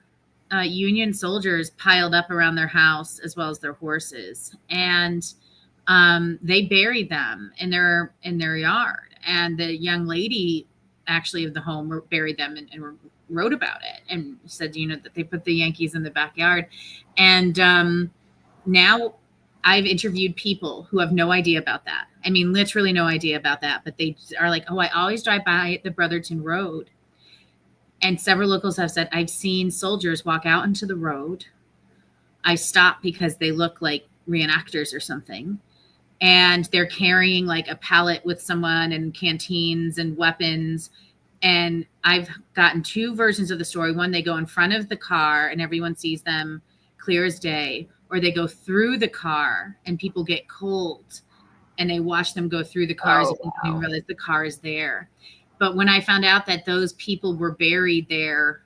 Union soldiers piled up around their house, as well as their horses. And they buried them in their yard. And the young lady, actually, of the home buried them and wrote about it and said, that they put the Yankees in the backyard. And now I've interviewed people who have no idea about that. I mean, literally no idea about that. But they are like, oh, I always drive by the Brotherton Road. And several locals have said, I've seen soldiers walk out into the road. I stop because they look like reenactors or something. And they're carrying like a pallet with someone and canteens and weapons. And I've gotten 2 versions of the story. One, they go in front of the car and everyone sees them clear as day. Or they go through the car and people get cold and they watch them go through the cars and wow. Realize the car is there. But when I found out that those people were buried there,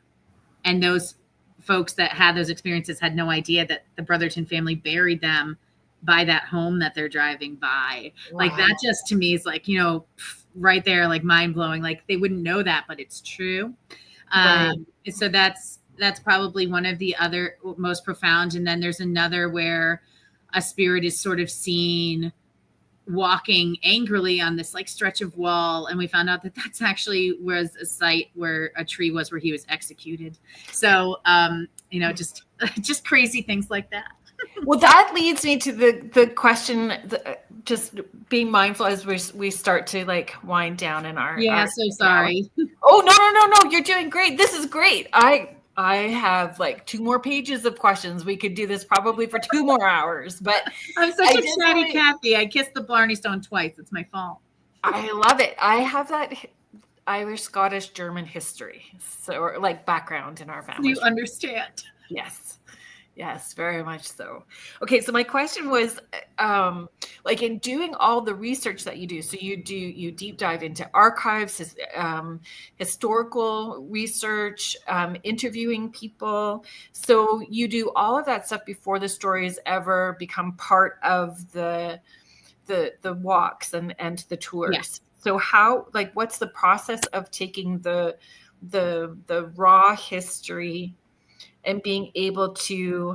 and those folks that had those experiences had no idea that the Brotherton family buried them by that home that they're driving by. Wow. Like that just to me is like, right there, like mind blowing. Like they wouldn't know that, but it's true. Right. So that's probably one of the other most profound. And then there's another where a spirit is sort of seen walking angrily on this like stretch of wall. And we found out that that's actually was a site where a tree was where he was executed. So, just crazy things like that. Well, that leads me to the question, just being mindful as we start to like wind down in our. Yeah, so sorry. Oh, no. You're doing great. This is great. I have like 2 more pages of questions. We could do this probably for 2 more hours, but I'm such a chatty Kathy. I kissed the Blarney Stone twice. It's my fault. I love it. I have that Irish, Scottish, German history, so like background in our family. You understand? Yes, very much so. Okay, so my question was, like in doing all the research that you do, so you deep dive into archives, historical research, interviewing people. So you do all of that stuff before the stories ever become part of the walks and the tours. Yeah. So how, like, what's the process of taking the raw history and being able to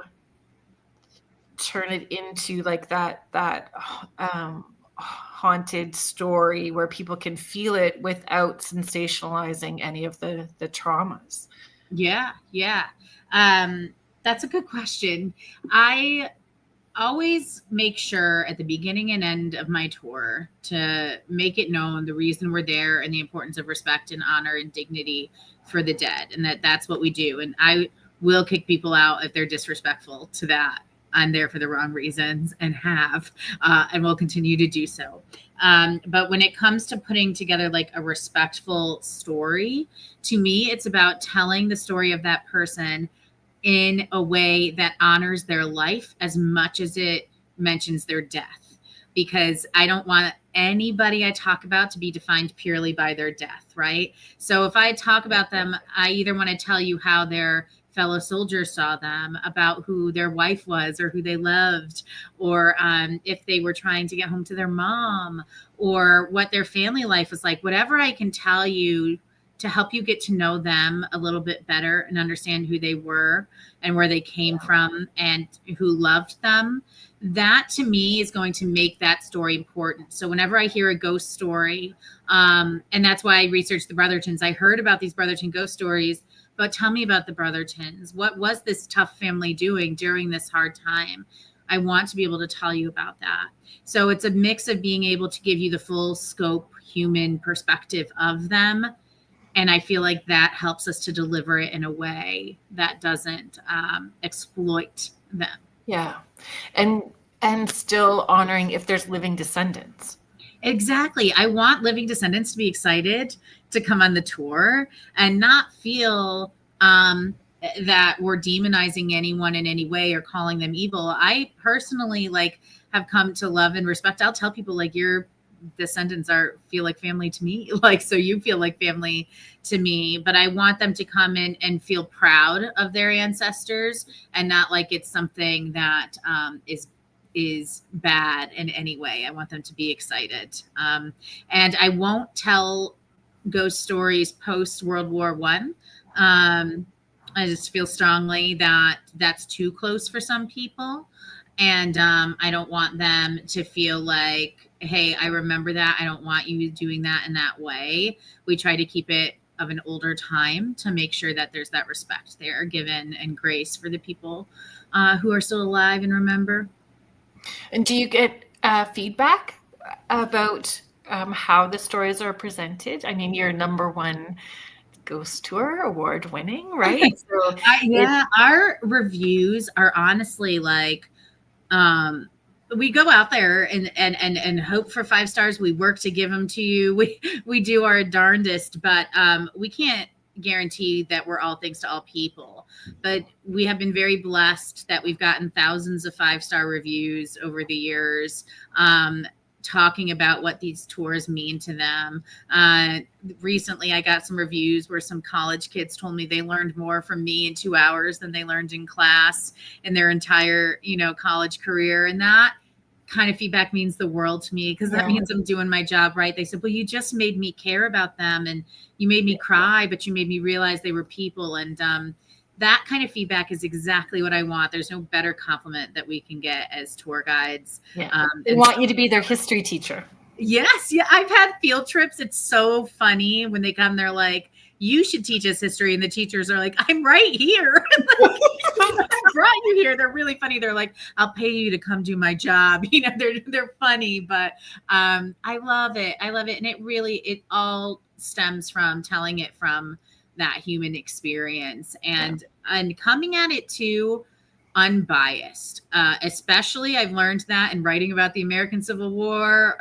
turn it into like that haunted story where people can feel it without sensationalizing any of the traumas? Yeah. That's a good question. I always make sure at the beginning and end of my tour to make it known the reason we're there and the importance of respect and honor and dignity for the dead, and that's what we do. And I will kick people out if they're disrespectful to that. I'm there for the wrong reasons and will continue to do so. But when it comes to putting together like a respectful story, to me, it's about telling the story of that person in a way that honors their life as much as it mentions their death, because I don't want anybody I talk about to be defined purely by their death, right? So if I talk about them, I either want to tell you how their fellow soldiers saw them, about who their wife was or who they loved, or if they were trying to get home to their mom, or what their family life was like. Whatever I can tell you to help you get to know them a little bit better and understand who they were and where they came from and who loved them, that to me is going to make that story important. So whenever I hear a ghost story, and that's why I researched the Brothertons, I heard about these Brotherton ghost stories, but tell me about the Brothertons. What was this tough family doing during this hard time? I want to be able to tell you about that. So it's a mix of being able to give you the full scope human perspective of them. And I feel like that helps us to deliver it in a way that doesn't exploit them. Yeah. And still honoring if there's living descendants. Exactly. I want living descendants to be excited to come on the tour and not feel that we're demonizing anyone in any way or calling them evil. I personally have come to love and respect. I'll tell people your descendants feel like family to me, so you feel like family to me, but I want them to come in and feel proud of their ancestors and not like it's something that is bad in any way. I want them to be excited. And I won't tell ghost stories post World War One. I just feel strongly that that's too close for some people. And I don't want them to feel like, hey, I remember that. I don't want you doing that in that way. We try to keep it of an older time to make sure that there's that respect there given and grace for the people who are still alive and remember. And do you get feedback about how the stories are presented? I mean, you're #1 ghost tour award winning, right? So our reviews are honestly we go out there and hope for 5 stars. We work to give them to you. We do our darndest, but we can't guarantee that we're all things to all people. But we have been very blessed that we've gotten thousands of 5-star reviews over the years, talking about what these tours mean to them. Recently, I got some reviews where some college kids told me they learned more from me in 2 hours than they learned in class in their entire, college career. And that kind of feedback means the world to me because that means I'm doing my job right. They said, well, you just made me care about them and you made me cry, but you made me realize they were people. And that kind of feedback is exactly what I want. There's no better compliment that we can get as tour guides. Yeah. They want you to be their history teacher. Yes. Yeah. I've had field trips. It's so funny when they come, they're like, you should teach us history. And the teachers are like, I'm right here. I brought you here. They're really funny. They're like, I'll pay you to come do my job. They're funny, but I love it. I love it. And it all stems from telling it from that human experience and coming at it too unbiased. Especially I've learned that in writing about the American Civil War.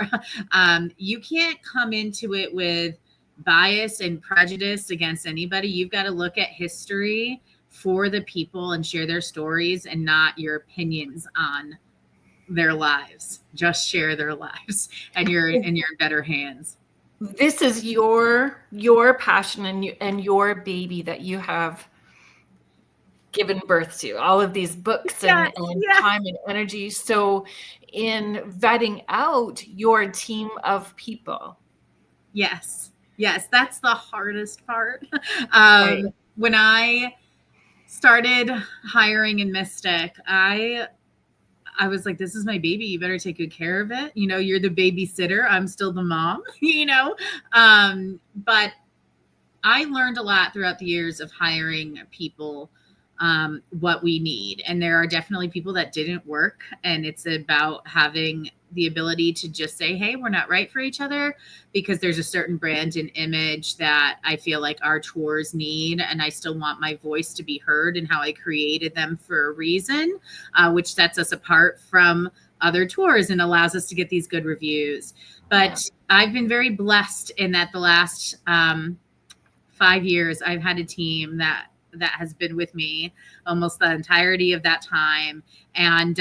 You can't come into it with bias and prejudice against anybody. You've got to look at history for the people and share their stories and not your opinions on their lives. Just share their lives and you're in better hands. This is your passion and your baby that you have given birth to, all of these books and time and energy. So in vetting out your team of people. Yes, that's the hardest part. Right. When I started hiring in Mystic, I was like, this is my baby. You better take good care of it. You're the babysitter. I'm still the mom, but I learned a lot throughout the years of hiring people, what we need. And there are definitely people that didn't work. And it's about having the ability to just say, hey, we're not right for each other, because there's a certain brand and image that I feel like our tours need. And I still want my voice to be heard and how I created them for a reason, which sets us apart from other tours and allows us to get these good reviews. But I've been very blessed in that the last 5 years, I've had a team that has been with me almost the entirety of that time. And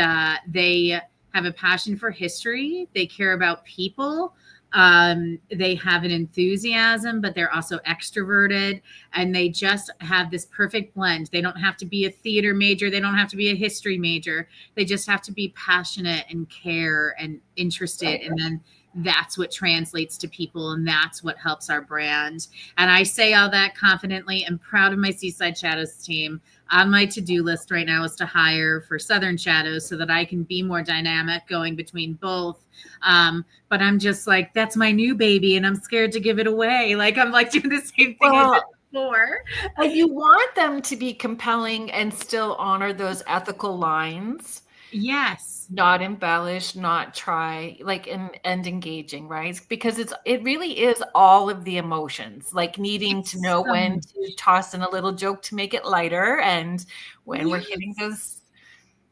they have a passion for history. They care about people. They have an enthusiasm, but they're also extroverted. And they just have this perfect blend. They don't have to be a theater major. They don't have to be a history major. They just have to be passionate and care and interested. And then that's what translates to people, and that's what helps our brand. And I say all that confidently. I'm proud of my Seaside Shadows team. On my to-do list right now is to hire for Southern Shadows so that I can be more dynamic going between both. But I'm just like, that's my new baby and I'm scared to give it away. I'm doing the same thing I did before. And you want them to be compelling and still honor those ethical lines. Yes. Not embellish, not try, like, and engaging, right? Because it really is all of the emotions, like needing to It's know so when to much. toss in a little joke to make it lighter, and when we're hitting Yes. those.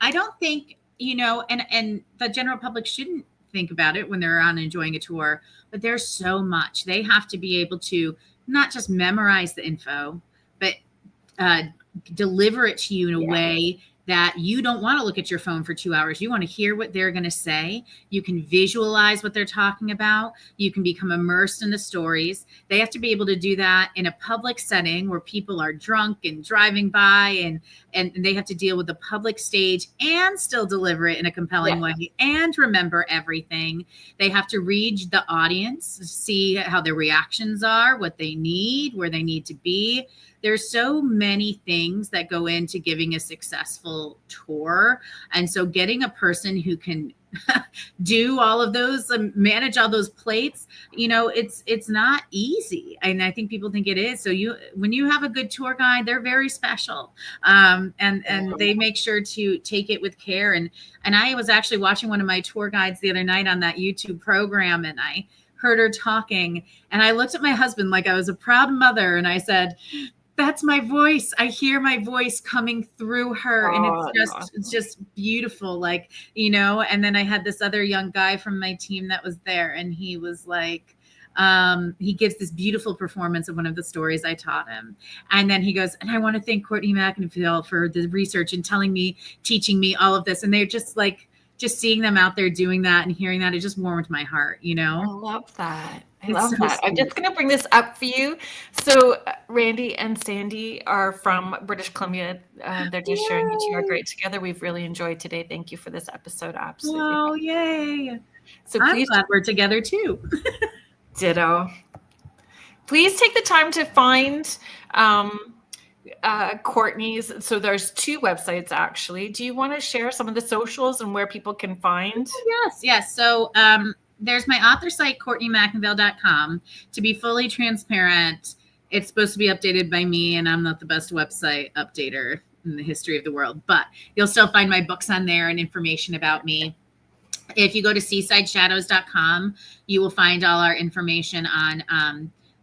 I don't think, and the general public shouldn't think about it when they're on enjoying a tour, but there's so much. They have to be able to not just memorize the info, but uh, deliver it to you in a Yeah. way that you don't want to look at your phone for 2 hours. You want to hear what they're going to say. You can visualize what they're talking about. You can become immersed in the stories. They have to be able to do that in a public setting where people are drunk and driving by, and they have to deal with the public stage and still deliver it in a compelling Yeah. way and remember everything. They have to read the audience, see how their reactions are, what they need, where they need to be. There's so many things that go into giving a successful tour. And so getting a person who can do all of those and manage all those plates, it's not easy. And I think people think it is. So when you have a good tour guide, they're very special. And they make sure to take it with care. And I was actually watching one of my tour guides the other night on that YouTube program, and I heard her talking, and I looked at my husband like I was a proud mother, and I said, that's my voice. I hear my voice coming through her, and it's just beautiful. Like, and then I had this other young guy from my team that was there, and he was like, he gives this beautiful performance of one of the stories I taught him. And then he goes, and I want to thank Courtney McInvale for the research and teaching me all of this. And they're just like, just seeing them out there doing that and hearing that, it just warmed my heart, I love that. It's love so that. I'm sweet. just going to bring this up for you. So, Randy and Sandy are from British Columbia. They're just sharing that you are great together. We've really enjoyed today. Thank you for this episode. Absolutely. Oh, yay. So I'm please, glad we're together too. ditto. Please take the time to find Courtney's. So there's two websites actually. Do you want to share some of the socials and where people can find? Yes. So there's my author site, CourtneyMcInvale.com. To be fully transparent, it's supposed to be updated by me, and I'm not the best website updater in the history of the world, but you'll still find my books on there and information about me. If you go to SeasideShadows.com, you will find all our information on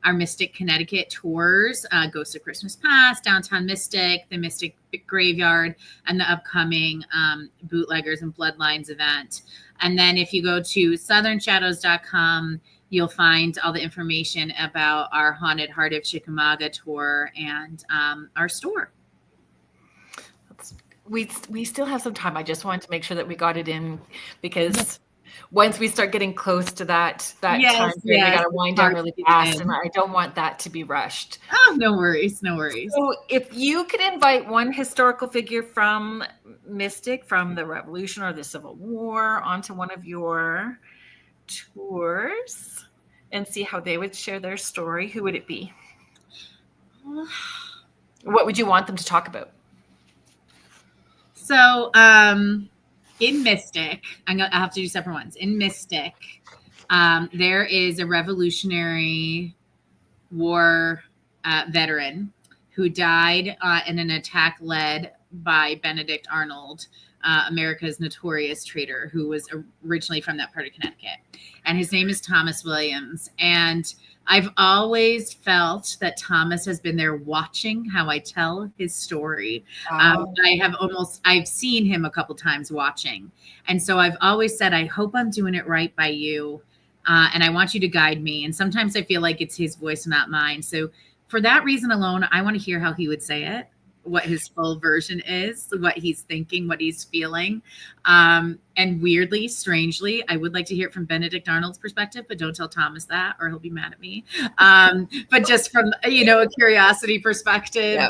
our Mystic Connecticut tours, Ghost of Christmas Past, Downtown Mystic, the Mystic Graveyard, and the upcoming Bootleggers and Bloodlines event. And then if you go to SouthernShadows.com, you'll find all the information about our Haunted Heart of Chickamauga tour and our store. We still have some time. I just wanted to make sure that we got it in, because once we start getting close to that time period, we got to wind down really fast, and I don't want that to be rushed. Oh, no worries. So if you could invite one historical figure from Mystic, from the Revolution or the Civil War, onto one of your tours and see how they would share their story, who would it be? What would you want them to talk about? So in Mystic, I have to do separate ones. In Mystic, there is a Revolutionary War veteran who died in an attack led by Benedict Arnold, America's notorious traitor, who was originally from that part of Connecticut. And his name is Thomas Williams. And I've always felt that Thomas has been there watching how I tell his story. I've seen him a couple times watching. And so I've always said, I hope I'm doing it right by you. And I want you to guide me. And sometimes I feel like it's his voice, not mine. So for that reason alone, I want to hear how he would say it, what his full version is, what he's thinking, what he's feeling. And weirdly, strangely, I would like to hear it from Benedict Arnold's perspective, but don't tell Thomas that or he'll be mad at me. But just from, a curiosity perspective,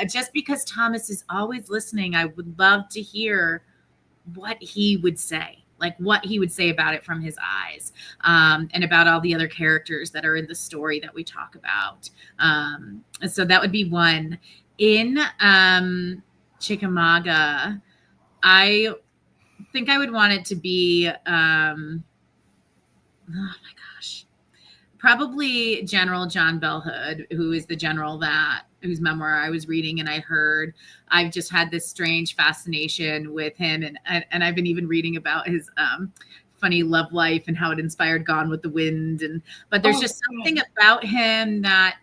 just because Thomas is always listening, I would love to hear what he would say. Like what he would say about it from his eyes, and about all the other characters that are in the story that we talk about. So that would be one. In Chickamauga, I think I would want it to be, oh my gosh, Probably General John Bell Hood, who is the general whose memoir I was reading and I heard. I've just had this strange fascination with him, and I've been even reading about his funny love life and how it inspired Gone with the Wind. But there's just something about him that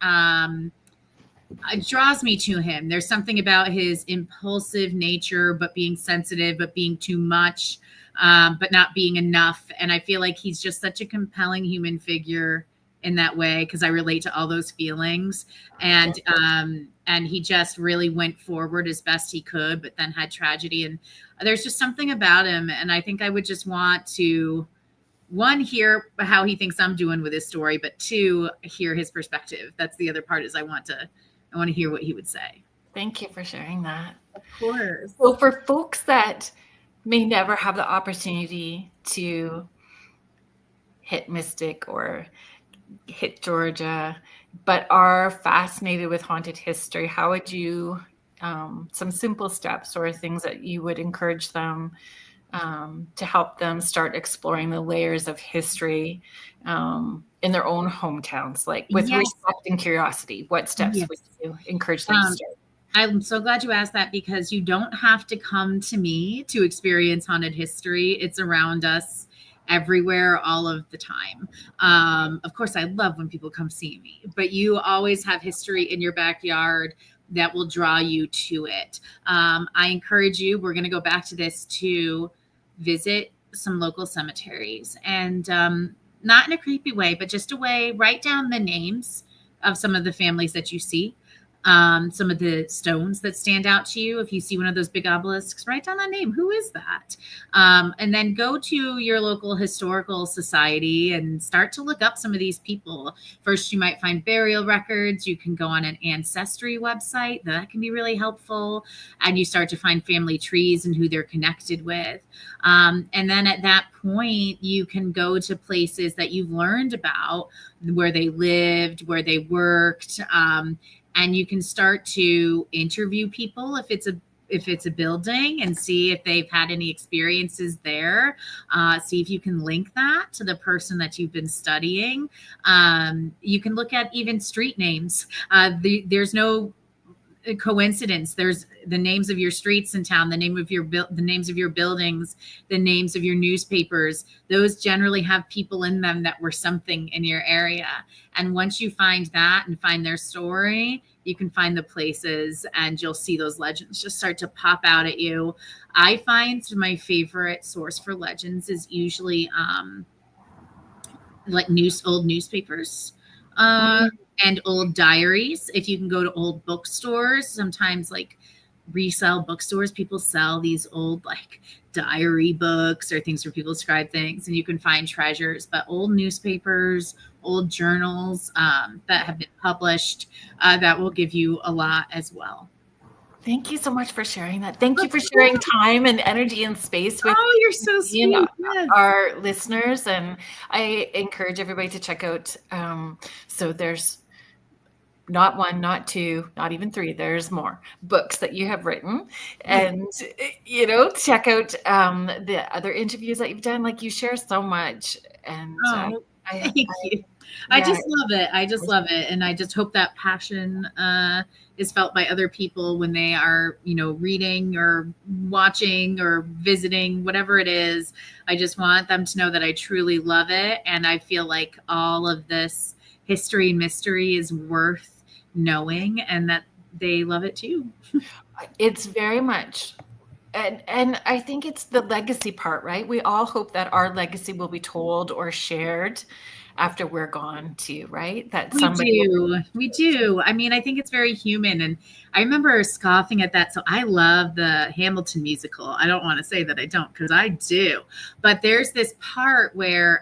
it draws me to him. There's something about his impulsive nature, but being sensitive, but being too much, but not being enough. And I feel like he's just such a compelling human figure in that way, because I relate to all those feelings. And he just really went forward as best he could, but then had tragedy. And there's just something about him. And I think I would just want to, one, hear how he thinks I'm doing with his story, but two, hear his perspective. That's the other part, is I want to hear what he would say. Thank you for sharing that. Of course. So for folks that may never have the opportunity to hit Mystic or hit Georgia, but are fascinated with haunted history, how would you, some simple steps or things that you would encourage them to help them start exploring the layers of history in their own hometowns, like with respect and curiosity? What steps would you encourage them to start? I'm so glad you asked that, because you don't have to come to me to experience haunted history. It's around us everywhere, all of the time. Of course, I love when people come see me, but you always have history in your backyard that will draw you to it. I encourage you, we're going to go back to this, to visit some local cemeteries, and not in a creepy way, but just a way, write down the names of some of the families that you see. Some of the stones that stand out to you. If you see one of those big obelisks, write down that name. Who is that? And then go to your local historical society and start to look up some of these people. First, you might find burial records. You can go on an ancestry website. That can be really helpful. And you start to find family trees and who they're connected with. And then at that point, you can go to places that you've learned about, where they lived, where they worked, and you can start to interview people if it's a building, and see if they've had any experiences there. See if you can link that to the person that you've been studying. You can look at even street names. There's no coincidence. There's the names of your streets in town, the names of your buildings, the names of your newspapers. Those generally have people in them that were something in your area. And once you find that and find their story, you can find the places, and you'll see those legends just start to pop out at you. I find my favorite source for legends is usually like old newspapers. And old diaries. If you can go to old bookstores, sometimes like resale bookstores, people sell these old like diary books or things where people describe things, and you can find treasures. But old newspapers, old journals that have been published, that will give you a lot as well. Thank you so much for sharing that. Thank you for sharing time and energy and space with you're so sweet. Our listeners. And I encourage everybody to check out. So there's not one, not two, not even three. There's more books that you have written, and check out the other interviews that you've done. Like, you share so much, and thank you. I just love it. I just love it, and I just hope that passion is felt by other people when they are, reading or watching or visiting, whatever it is. I just want them to know that I truly love it, and I feel like all of this history and mystery is worth knowing, and that they love it too. It's very much, and I think it's the legacy part, right? We all hope that our legacy will be told or shared after we're gone too, right? That we do. I mean, I think it's very human, and I remember scoffing at that. So I love the Hamilton musical. I don't want to say that I don't, because I do, but there's this part where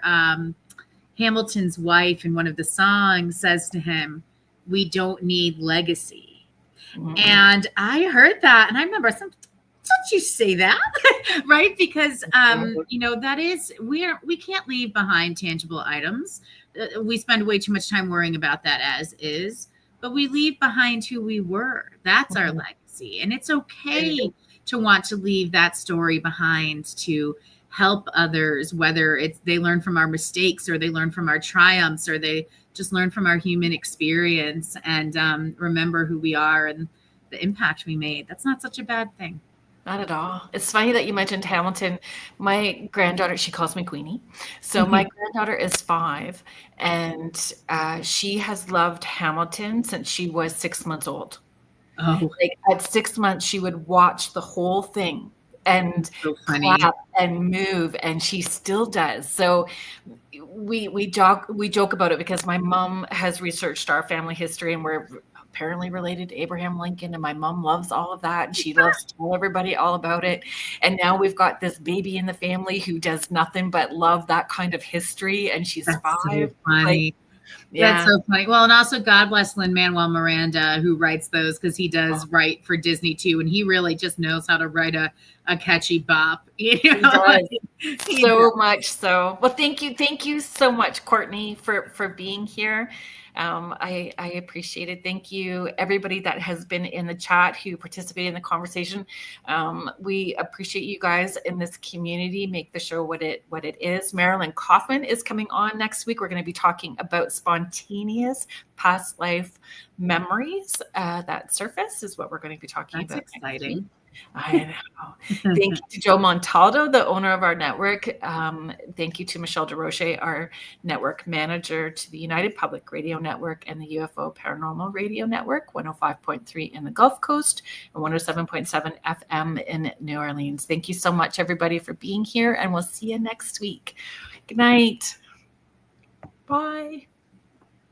Hamilton's wife in one of the songs says to him, "We don't need legacy." Mm-hmm. And I heard that, and I remember, don't you say that, right? Because that is, we can't leave behind tangible items. We spend way too much time worrying about that as is, but we leave behind who we were. That's our legacy, and it's okay to want to leave that story behind, to help others, whether it's they learn from our mistakes or they learn from our triumphs or they just learn from our human experience and remember who we are and the impact we made. That's not such a bad thing. Not at all. It's funny that you mentioned Hamilton. My granddaughter, she calls me Queenie. So my granddaughter is 5, and she has loved Hamilton since she was 6 months old. Oh, Like at 6 months, she would watch the whole thing and so funny. clap and move, and she still does. So we joke about it because my mom has researched our family history, and we're apparently related to Abraham Lincoln, and my mom loves all of that, and she loves to tell everybody all about it. And now we've got this baby in the family who does nothing but love that kind of history, and she's That's 5. so funny. Like, yeah. That's so funny. Well, and also God bless Lin-Manuel Miranda, who writes those, because he does write for Disney too, and he really just knows how to write a catchy bop. You know? He does. So much so. Well, thank you so much, Courtney, for being here. I appreciate it. Thank you, everybody that has been in the chat who participated in the conversation. We appreciate you guys in this community. Make the show what it is. Marilyn Kaufman is coming on next week. We're going to be talking about spontaneous past life memories that surface is what we're going to be talking about. That's exciting. I know. Thank you to Joe Montaldo, the owner of our network. Thank you to Michelle DeRoche, our network manager, to the United Public Radio Network and the UFO Paranormal Radio Network, 105.3 in the Gulf Coast and 107.7 FM in New Orleans. Thank you so much, everybody, for being here, and we'll see you next week. Good night. Bye.